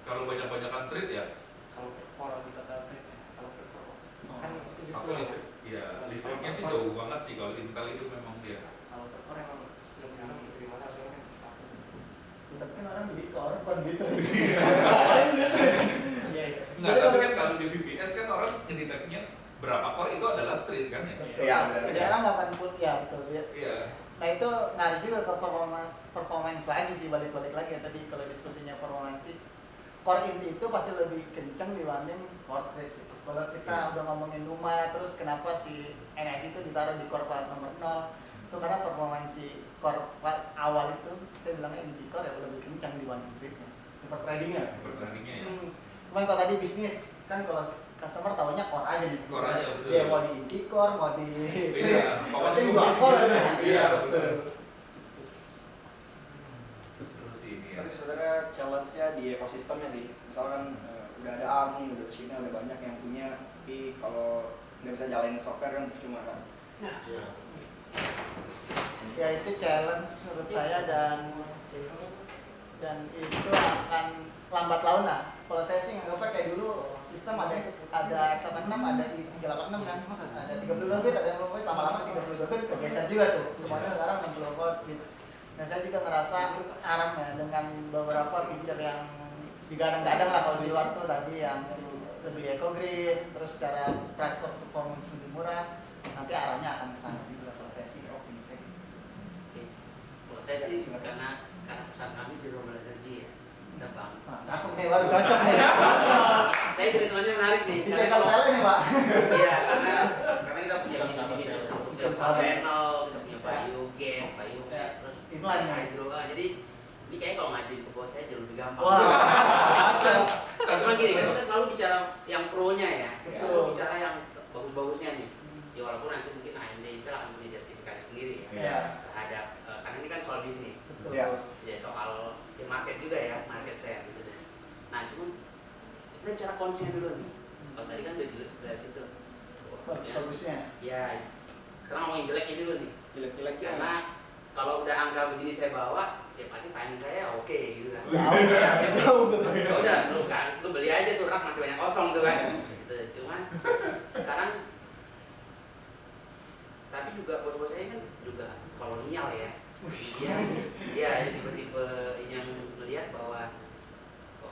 Kalau banyak-banyakan thread ya, Kalau core di total trade ya, kalau per core kan itu tapi listrik, ya listriknya sih jauh banget sih kalau Intel itu memang dia. kalau per core emang lebih enak diterima hasilnya satu. Tapi kan orang beli core bukan gitu. Iya iya. Enggak, tapi kan kalau di VPS kan orang ngedeteknya berapa core itu adalah thread kan ya. Iya, benar. Idealnya 80 ya betul ya. Iya. Nah itu ngaruh juga ke performance lagi sih, balik-balik lagi ya tadi kalau diskusinya performance sih. Core inti itu pasti lebih kenceng dibanding core thread gitu. Kalau kita udah ngomongin Luma, terus kenapa si NS itu ditaruh di core part nomor 0, itu karena performance si core part awal itu saya bilangnya inti core ya lebih kencang dibanding threadnya, tradingnya. Pertandingnya ya. Cuman kalau tadi bisnis kan kalau customer taunya core aja nih. Core aja, betul. Dia mau di inti core, mau di Iya, pokoknya penting gua dua core bisnis. aja. Iya, betul. betul. Terus ini ya. Tapi sebenarnya challenge-nya di ekosistemnya sih. Misalkan udah ada ARM nih, udah Cina, udah banyak yang punya, tapi kalau nggak bisa jalanin software kan percuma kan. Iya. Ya itu challenge menurut saya, dan itu akan lambat laun lah. Kalau saya sih nganggapnya kayak dulu sistem ada x86, ada i386 kan, ada 32 bit, ada 60 bit, lama-lama 32 bit kegeser juga tuh. Semuanya sekarang 64 gitu. Nah saya juga ngerasa ARM ya dengan beberapa feature yang digadang-gadang lah kalau di luar tuh tadi yang lebih eco green, terus secara price performance lebih murah, nanti arahnya akan ke sana juga kalau saya sih optimis. Kalau saya sih karena perusahaan kami di renewable energy ya, kita bang. Nah, cakep nih, baru cocok nih. Saya juga hitungannya menarik nih. Kita kalau nih Pak. Iya, karena kita punya Sahabat bisnis, ya. kita punya panel, kita punya biogas, biogas, terus Inline ya. hydro. Jadi ini kayak kalau ngajuin ke bos saya jauh lebih gampang. Wah, cocok. Cuma gini kan kita selalu bicara yang pro-nya ya, Betul. bicara yang bagus-bagusnya nih. Ya walaupun nanti mungkin AMD itu akan beli dari sini Iya. terhadap karena ini kan soal bisnis. Betul. Iya. Ya soal market juga ya, market share gitu deh. Nah cuman kita bicara konsnya dulu nih. Kalau tadi kan udah dari situ. Bagus-bagusnya. Ya, sekarang ngomongin jeleknya dulu nih. Jelek-jeleknya. Karena kalau udah angka begini saya bawa, ya pasti finance saya oke gitu kan. Jauh betul. Ya udah, lu beli aja tuh rak masih banyak kosong tuh kan. Gitu. Cuman sekarang tapi juga bos-bos saya kan juga kolonial ya. Dia tipe-tipe yang melihat bahwa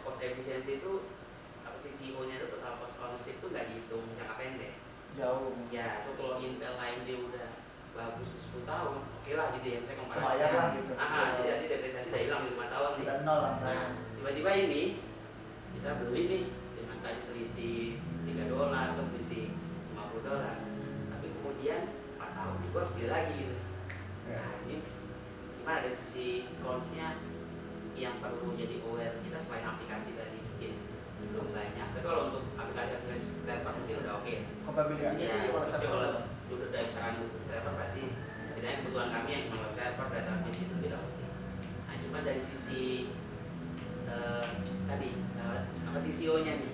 cost efisiensi itu apa TCO-nya itu total cost ownership itu nggak dihitung jangka pendek. Jauh. Ya, itu kalau Intel AMD udah bagus di 10 tahun, oke lah gitu ya, saya komparasi. Kebayang lah gitu. Jadi nanti depresiasi udah hilang di 5 tahun nih. Udah nol lah. Nah, tiba-tiba ini kita beli nih dengan tadi selisih $3 atau selisih $50. Tapi kemudian 4 tahun juga harus beli lagi gitu. Nah, ini gimana dari sisi cost-nya yang perlu jadi aware kita selain aplikasi tadi mungkin belum banyak. Tapi kalau untuk aplikasi server mungkin udah oke. Compatibility Ya, sih kalau tapi saya kalau udah dari misalkan server berarti setidaknya kebutuhan kami yang cuma web server database itu tidak oke. Nah, cuma dari sisi tadi apa TCO-nya nih.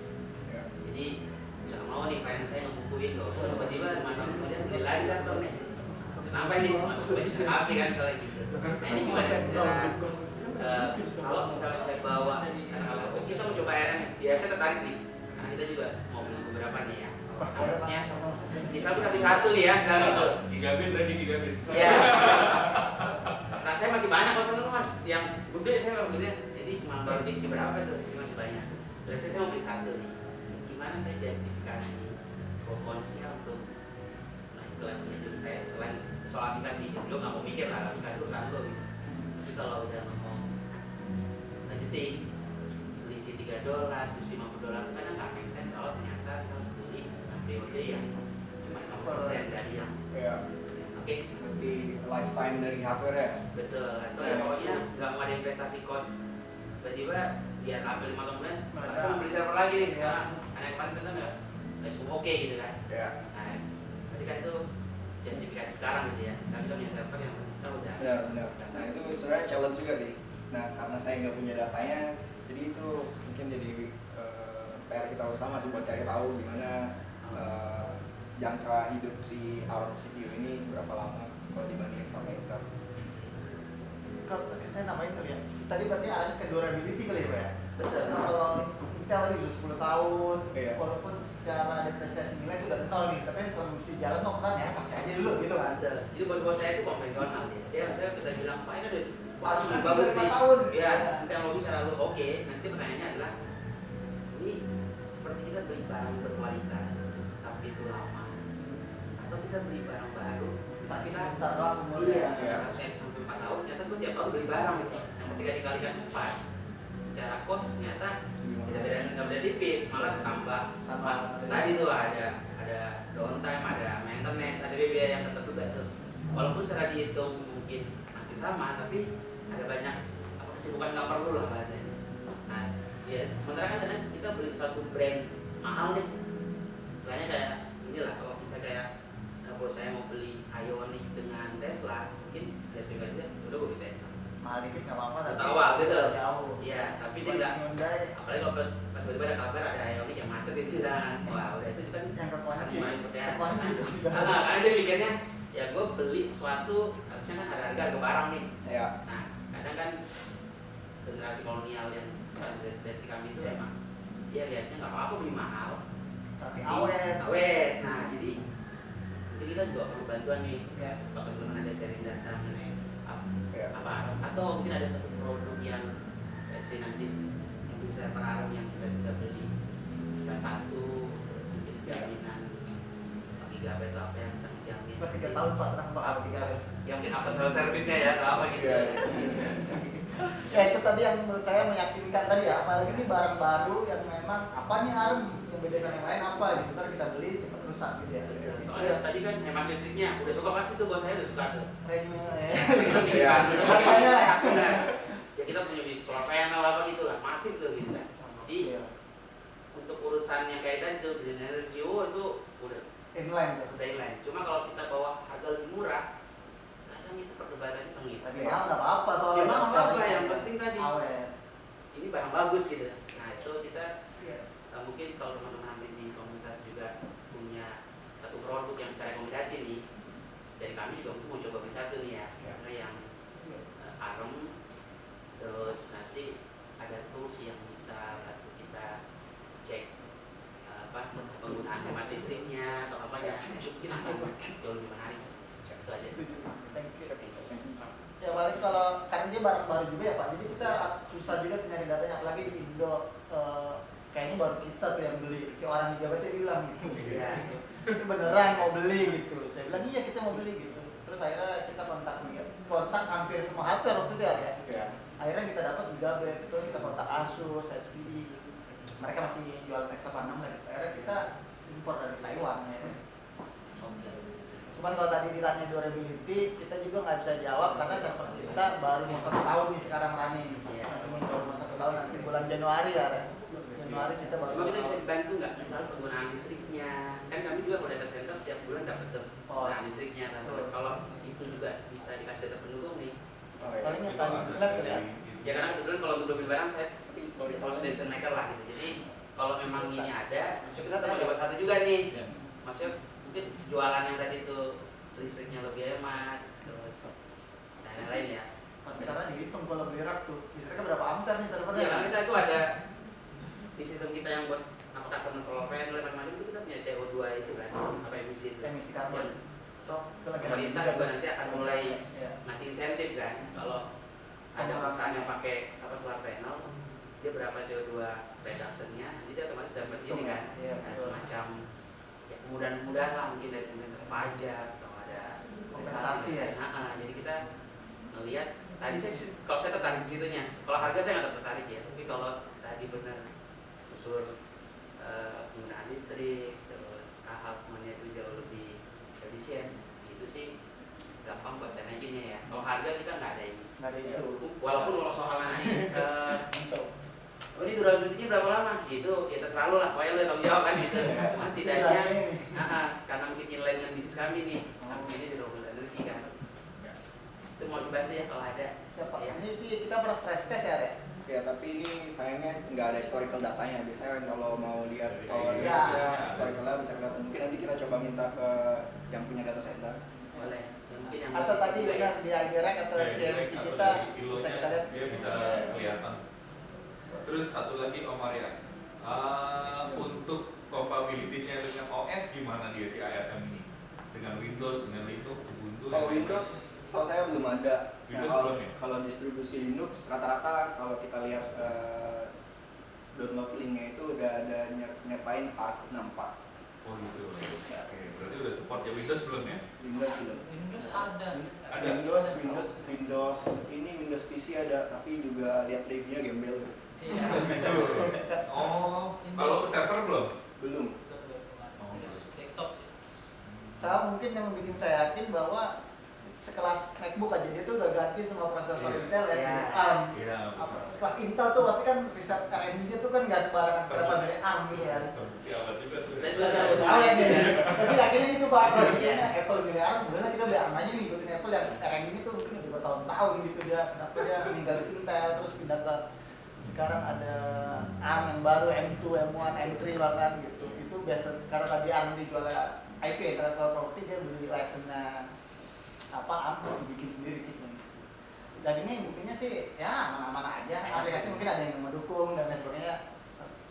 Ya. Jadi nggak mau nih finance saya ngebukuin loh. Tiba-tiba 5 tahun kemudian beli lagi server nih. Kenapa ini masuk sebagai aplikasi kan misalnya gitu. Nah ini gimana? Kalau misalnya saya bawa, kita mau coba ARM, biasa tertarik nih. Nah kita juga mau beli beberapa nih ya. Maksudnya, misalnya kita beli satu nih ya, misalnya gitu. Gigabit ready gigabit. Iya. Nah saya masih banyak kosong mas, yang gede saya mau beli. Jadi cuma baru diisi berapa tuh, masih banyak. Jadi saya mau beli satu nih. Gimana saya justifikasi konsnya untuk levelnya juga saya selain soal aplikasi, lo nggak mau mikir lah aplikasi urusan lo gitu. Tapi kalau udah ngomong budgeting selisih $3 terus $50 kadang nggak make sense kalau ternyata kita harus beli POD yang cuma 50% dari yang Ya. oke. Seperti lifetime dari hardware ya. Betul, atau ya pokoknya nggak mau ada investasi cost tiba-tiba dia tampil 5 tahun kemudian langsung beli server lagi nih ya. Karena kemarin kita nggak cukup oke gitu kan. Ya. Nah, berarti kan itu justifikasi sekarang gitu ya. Misalnya kita punya server yang kita udah Benar. Nah itu sebenarnya challenge juga sih. Nah karena saya nggak punya datanya, jadi itu mungkin jadi PR kita bersama sih buat cari tahu gimana jangka hidup si ARM CPU ini seberapa lama kalau dibandingin sama Intel. Kalau saya namain kali ya. Tadi berarti ada ke durability kali ya Pak ya. betul. Kalau Intel tadi udah 10 tahun, Iya. walaupun secara depresiasi nilai itu udah nol nih, tapi selama bisa jalan mau kan ya pakai aja dulu gitu kan. Ada. Jadi bos-bos saya itu konvensional ya. Dia misalnya kita bilang, Pak ini udah Harus bagus nanti bagus 5 nih. tahun. Ya, teknologi secara lu oke. Nanti pertanyaannya adalah, ini seperti kita beli barang berkualitas, tapi itu lama. Atau kita beli barang baru, Tapi kita sebentar doang umurnya. iya, Iya. harusnya sampai 4 tahun. Ternyata gue tiap tahun beli barang gitu. Yang ketika dikalikan 4, secara cost ternyata tidak beda tipis, malah tambah. Tadi tuh ada downtime, ada maintenance, ada biaya yang tetap juga tuh. Walaupun secara dihitung mungkin masih sama, tapi ada banyak kesibukan nggak perlu lah bahasanya. Nah, ya sementara kan kadang kita beli suatu brand mahal nih, misalnya kayak inilah kalau misalnya kayak bos saya mau beli Ioniq dengan Tesla, mungkin dia suka dia udah gue beli Tesla. Mahal dikit nggak apa-apa. tapi Ketawa gitu. Jauh. Iya, tapi dia nggak. Hyundai Apalagi kalau pas tiba-tiba ada kabar ada Ioniq yang macet itu kan, wah udah itu kan yang kekunci. main percaya. Kekunci itu. Karena dia mikirnya ya gue beli sesuatu harusnya kan ada harga barang nih. Ya. Nah kadang kan generasi kolonial yang sekarang generasi kami itu emang dia lihatnya nggak apa-apa beli mahal Tapi awet. Nah jadi kita juga perlu bantuan nih Ya. kalau teman ada sharing data mengenai Ya. apa atau mungkin ada satu produk yang nanti mungkin saya perarang yang kita bisa beli bisa satu terus mungkin jaminan gigabyte atau apa yang bisa menjamin Cuma 3 tahun Pak, tenang Pak, 3 tahun. yang mungkin apa servisnya ya atau apa gitu Iya. Ya itu tadi yang menurut saya meyakinkan tadi ya, apalagi ini barang baru yang memang apa nih ARM yang beda sama yang lain apa gitu, ntar kita beli cepat rusak gitu ya. soalnya tadi kan hemat listriknya udah suka pasti tuh buat saya udah suka tuh Remnya ya. Iya. Makanya ya kita punya bis solar panel apa gitu lah masif tuh gitu kan jadi Iya. untuk urusan yang kayak tadi tuh green energy itu udah Inline tuh. inline cuma kalau kita bawa harga lebih murah kadang perdebatannya sengit. Tapi mahal nggak apa-apa soalnya. Ya, mahal apa, yang penting tadi. Awet. Ini barang bagus gitu. Nah, so kita mungkin kalau teman-teman nanti di komunitas juga punya satu produk yang bisa rekomendasi nih, dari kami juga mau coba beli satu nih ya, karena yang arem, terus nanti ada tools yang bisa bantu kita cek penggunaan hemat listriknya atau apa ya, itu mungkin akan jauh lebih menarik. Itu aja sih. Thank you. Ya paling kalau karena dia barang baru juga ya Pak, jadi kita susah juga nyari datanya, apalagi di Indo. Kayaknya baru kita tuh yang beli, si orang di Jawa itu bilang gitu. Iya. Ini beneran mau beli gitu. Saya bilang iya kita mau beli gitu. Terus akhirnya kita kontak hampir semua hardware waktu itu ya. Ya. Akhirnya kita dapat Gigabit, itu kita kontak Asus, HP. Mereka masih jual X86 lagi. Akhirnya kita impor dari Taiwan ya. Cuman kalau tadi ditanya durability, kita juga nggak bisa jawab karena server kita baru mau 1 tahun nih sekarang running. Cuma baru mau 1 tahun, nanti bulan Januari ya. Januari kita baru. Cuma kita bisa dibantu nggak? Misalnya penggunaan listriknya, kan kami juga kalau data center tiap bulan dapat tuh penggunaan listriknya. Kalau itu juga bisa dikasih data pendukung nih. Paling yang tadi Slack ya. Ya karena kebetulan kalau untuk beli barang saya kalau station maker lah gitu. Jadi kalau memang ini ada, kita mau coba satu juga nih. Maksudnya mungkin jualan yang tadi tuh listriknya lebih hemat, terus dan lain-lain ya. Pasti karena dihitung kalau beli rak tuh, listriknya berapa ampere nih servernya? Iya, kita itu ada di sistem kita yang buat apa custom solar panel dan macam-macam itu kita punya CO2 itu kan, apa emisi itu. Emisi karbon. So, itu lagi Pemerintah juga nanti akan mulai ya. ngasih insentif kan, kalau ada perusahaan yang pakai apa solar panel, dia berapa CO2 reduction-nya, nanti dia otomatis dapat ini kan, Iya, nah, betul. semacam ya, kemudahan-kemudahan lah mungkin dari pemerintah pajak atau ada Kompensasi ya. Jadi kita melihat tadi kalau saya tertarik di situnya, kalau harga saya nggak tertarik ya, tapi kalau tadi benar unsur penggunaan listrik, terus hal semuanya itu jauh lebih efisien, itu sih gampang buat saya naikinnya ya. Kalau harga kita nggak ada ini. Nggak ada isu. Walaupun kalau soal nanti Untuk oh ini durability-nya berapa lama? Itu ya terserah lu lah, pokoknya lu yang tanggung jawab kan gitu. Mas tidaknya, karena mungkin nilai dengan bisnis kami nih, kami ini di renewable energy kan. Itu mau dibantu ya kalau ada. siapa? Ya. Ini sih kita pernah stress test ya, Rek? Ya, tapi ini sayangnya nggak ada historical datanya. Biasanya kalau mau lihat power Iya. usage-nya, historicalnya bisa kelihatan. Mungkin nanti kita coba minta ke yang punya data center. Boleh. Ya, mungkin yang Atau tadi juga benar di ID Rack atau CMC kita bisa kita lihat. dia bisa kelihatan. Terus satu lagi Om Maria, untuk compatibility-nya dengan OS gimana dia si ARM ini? Dengan Windows, dengan Linux, Ubuntu? Kalau Windows, setahu saya belum ada. Windows kalau, belum ya? kalau distribusi Linux, rata-rata kalau kita lihat download link-nya itu udah ada nyertain ARC64. Oh gitu. Oke, berarti udah support ya. Windows belum ya? Windows belum. Windows ada. Ada. Windows ini Windows PC ada, tapi juga lihat reviewnya gembel. Iya. Gitu. Oh, kalau ke server belum? Belum. Windows desktop sih. Saya mungkin yang bikin saya yakin bahwa sekelas MacBook aja dia tuh udah ganti semua prosesor Iya. Intel ya, Iya. ARM. Iya. Apa, sekelas Intel tuh pasti kan riset R&D-nya tuh kan nggak sembarangan kenapa milih ARM ya. Terbukti awal juga tuh. Saya Udah juga udah awet ya. Saya sih yakinnya gitu Pak, kalau Iya. Apple milih ARM, udahlah kita beli ARM aja nih, ikutin Apple yang R&D ini tuh mungkin udah bertahun-tahun gitu dia, kenapa dia ninggalin Intel terus pindah ke sekarang ada ARM yang baru M2, M1, M3 bahkan gitu. Itu biasa karena tadi ARM dijual IP, intellectual property, dia beli license-nya apa ARM terus dibikin sendiri chipnya. Dan ini buktinya sih ya mana-mana aja. Aplikasi mungkin ada yang mendukung dan lain sebagainya.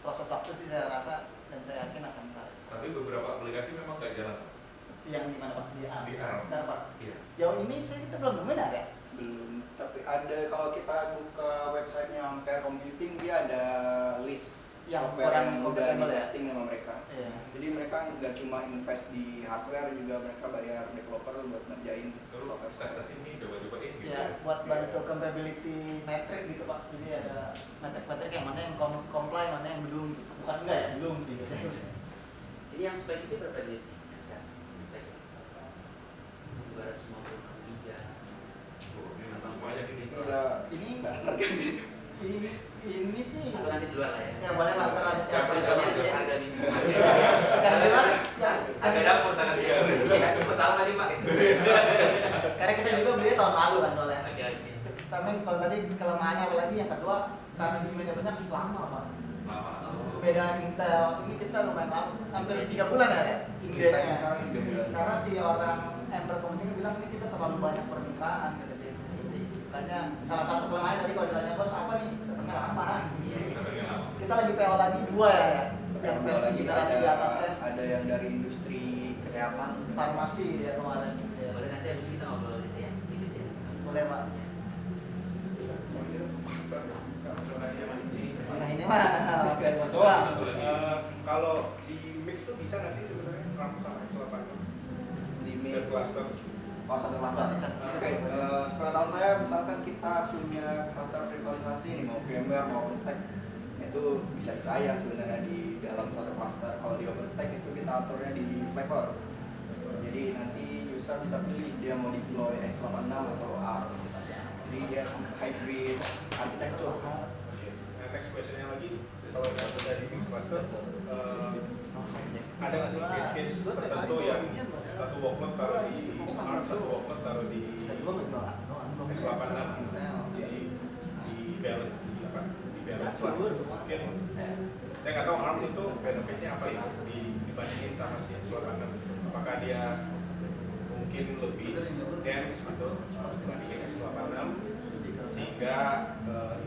Proses waktu sih saya rasa dan saya yakin akan baik. Tapi beberapa aplikasi memang nggak jalan. Yang di mana Pak? Di ARM. Di ARM. Sana Pak. Iya. Sejauh ini sih kita belum nemuin ada. Belum, tapi ada kalau kita buka websitenya Ampere Computing dia ada list Yang software kurang yang udah compatible di ya? testing sama mereka. Iya. Jadi mereka nggak cuma invest di hardware, juga mereka bayar developer buat ngerjain Terus software. tes ini coba-cobain gitu. Ya, buat bantu compatibility metric gitu Pak. Jadi ada metrik-metrik yang mana yang comply, mana yang belum. Bukan enggak ya, belum sih biasanya. Ini yang spek itu berapa duit? Yang sekarang? Spek 253. Oh, ini banyak ini. Udah Ini dasar kan ini. ini sih Atau nanti di luar lah ya. ya boleh Pak, ntar ada siapa Siapa yang yang Jadi harga bisnis. yang jelas ya Agak dapur tangan dia. Iya, masalah tadi Pak. karena kita juga beli tahun tahun lalu kan soalnya. Lagi Tapi kalau tadi kelemahannya apalagi yang kedua karena demandnya banyak lama Pak. Lama. Beda Intel ini kita lumayan lama, hampir 3 bulan ya Kita Intelnya. sekarang 3 bulan. Karena si orang Ember Computing bilang ini kita terlalu banyak permintaan gitu. Jadi makanya salah satu kelemahannya tadi kalau ditanya bos apa nih, datangnya lama. Datangnya lama. Kita lagi PO lagi 2 ya, yang Ada versi lagi generasi di atasnya ada yang dari industri kesehatan. farmasi ya kemarin. Ya. boleh nanti habis kita ngobrol itu ya. Gitu ya. Boleh Pak. Nah ini mah oke doang. Kalau di mix tuh bisa nggak sih sebenarnya RAM sama X86 Di set cluster? Oh, satu cluster. Oke, sepengetahuan saya misalkan kita punya cluster virtualisasi nih, mau VMware mau OpenStack, itu bisa saya sebenarnya di dalam satu cluster. Kalau di OpenStack itu kita aturnya di flavor. Jadi nanti user bisa pilih dia mau deploy x86 atau ARM. Jadi dia hybrid architecture. Nah, next questionnya lagi, kalau nggak ada di mix cluster, ada nggak sih case-case tertentu yang satu workload taruh di ARM, satu workload taruh di x86, jadi di balance lah. Mungkin saya nggak tahu ARM itu benefitnya apa ya dibandingin sama si x86. Apakah dia mungkin lebih dense gitu dibandingin x86 sehingga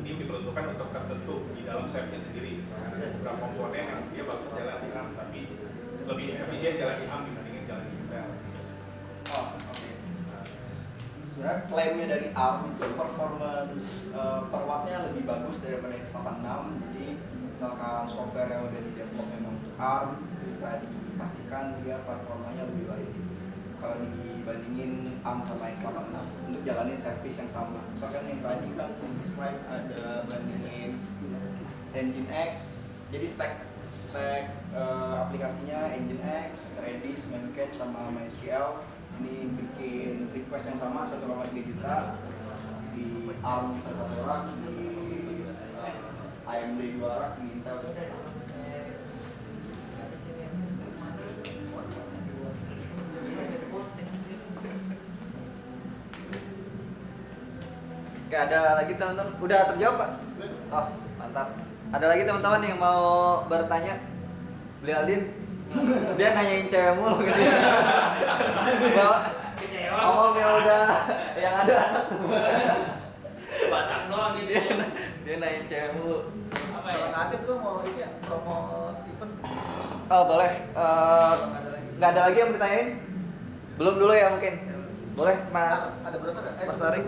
ini diperuntukkan untuk tertentu di dalam setnya sendiri. Misalkan ada beberapa komponen yang dia bagus jalan di ARM tapi lebih efisien jalan di ARM dibandingin jalan di Intel. Oh, oke. Sebenarnya klaimnya dari ARM itu performance per wattnya lebih bagus daripada x86. Jadi misalkan software yang udah di develop memang untuk ARM itu bisa dipastikan dia performanya lebih baik kalau dibandingin ARM sama x86 untuk jalanin service yang sama. Misalkan yang tadi kan di slide ada bandingin Nginx, jadi stack aplikasinya Nginx, Redis, Memcache sama MySQL. Ini bikin request yang sama 1,3 juta di ARM bisa 1 rak, di AMD 2 rak, di Intel. Oke, ada lagi teman-teman? Udah terjawab Pak? Oh, mantap. Ada lagi teman-teman yang mau bertanya? Beli Aldin? Dia nanyain cewek mulu ke sini. Kecewa. Ngomong ya udah yang ada anak. Batang doang di sini. Dia nanyain cewek mulu. Apa Kalau ya? nggak ada tuh mau ini ya, promo event. Oh, boleh. Kalau nggak ada lagi. Nggak ada lagi yang bertanyain? Belum dulu ya mungkin. Boleh, Mas. Ada browser nggak? Mas Ari.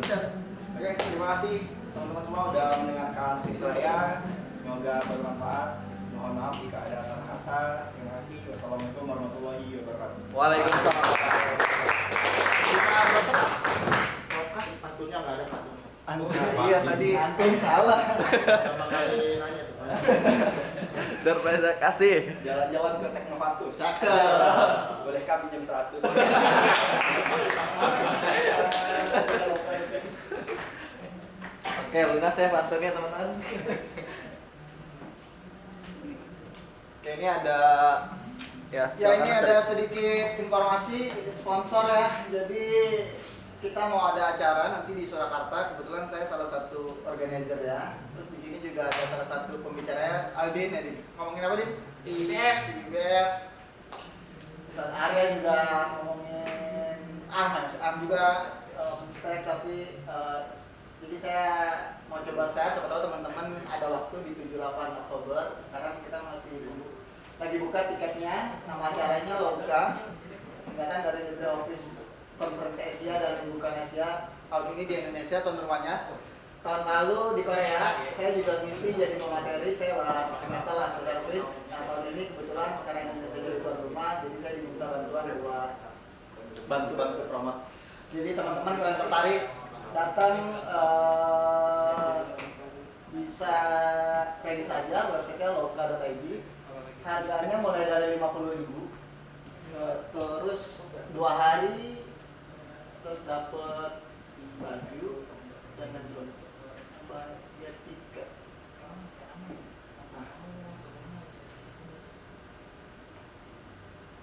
Oke, terima kasih teman-teman semua udah mendengarkan sesi saya. Semoga bermanfaat. Mohon maaf jika ada salah kata. Terima kasih. Wassalamualaikum warahmatullahi wabarakatuh. Waalaikumsalam. Kita browser nggak? Kan pantulnya nggak ada pantun. Iya tadi. Antum salah. Berapa kali nanya tuh? Daripada saya kasih. Jalan-jalan ke Teknovatus. Cakep. Bolehkah pinjam 100? Oke, lunas ya pantunnya teman-teman. Oke, ini ada ya. Ya silakan, ini Mas ada Ari. sedikit informasi sponsor ya. Jadi kita mau ada acara nanti di Surakarta. Kebetulan saya salah satu organizer ya. Terus di sini juga ada salah satu pembicaranya Aldin ya. Din. Ngomongin apa Din? IBF. IBF. Misal Arya juga ngomongin ARM juga OpenStack tapi jadi saya mau coba share, siapa tahu teman-teman ada waktu di 7-8 Oktober. Sekarang kita masih lagi buka tiketnya. Nama acaranya LOGCA, singkatan dari LibreOffice Conference Asia dan Bukan Asia. Tahun ini di Indonesia tuan rumahnya. Tahun lalu di Korea, saya juga ngisi jadi pemateri, saya bahas metal as a service. Nah tahun ini kebetulan karena Indonesia jadi tuan rumah, jadi saya diminta bantuan buat bantu promote. Jadi teman-teman kalau yang tertarik datang bisa ready saja, websitenya loka.id. Harganya mulai dari 50.000, terus 2 hari, terus dapat baju dan lain sebagainya. Bayar tiket.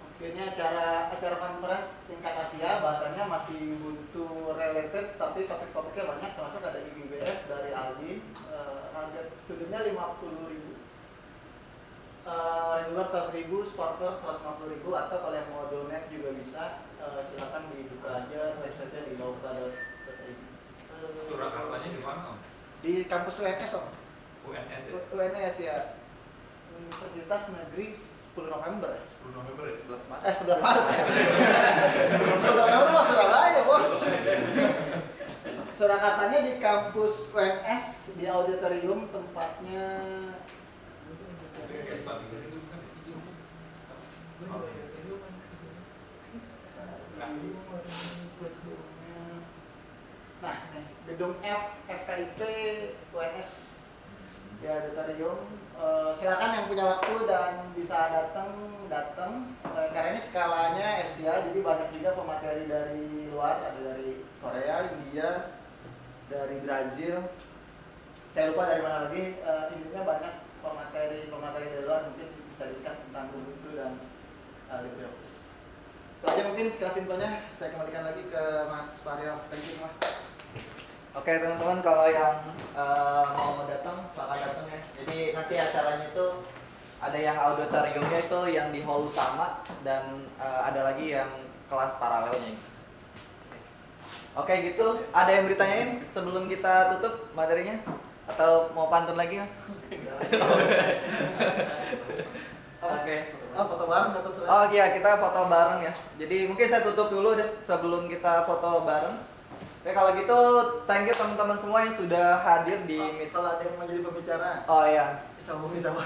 Oke, ini acara conference tingkat Asia, bahasanya masih butuh related, tapi topik-topiknya banyak, termasuk ada IBBF dari Aldi. Harga studionya 50.000. Regular 100.000, supporter 150.000, atau kalau yang mau donate juga bisa. Silakan dibuka aja website-nya di bawah.ada.id. Surakartanya di mana, Om? Di kampus UNS, Om. UNS ya? UNS ya. Universitas Negeri 10 November ya. 10 November ya? 11 Maret. 11 Maret ya. 10 November mah Surabaya, Bos. Surakartanya di kampus UNS di auditorium, tempatnya nah, nih, gedung F, FKIP UNS di auditorium. Silakan yang punya waktu dan bisa datang. Karena ini skalanya Asia, jadi banyak juga pemateri dari luar, ada dari Korea, India, dari Brazil. Saya lupa dari mana lagi. Intinya banyak pemateri dari luar, mungkin bisa diskus tentang Ubuntu dan LibreOffice. Itu aja mungkin sekilas infonya. Saya kembalikan lagi ke Mas Farel. Thank you semua. Oke teman-teman, kalau yang mau datang silakan datang ya. Jadi nanti acaranya itu ada yang auditoriumnya itu yang di hall utama, dan ada lagi yang kelas paralelnya. Oke gitu, ada yang ditanyain sebelum kita tutup materinya? Atau mau pantun lagi, Mas? Oke. Foto bareng atau sudah? Oh iya, kita foto bareng ya. Jadi mungkin saya tutup dulu deh sebelum kita foto bareng. Oke, kalau gitu thank you teman-teman semua yang sudah hadir di meet. Kalau ada yang mau jadi pembicara, Oh iya. bisa hubungi sama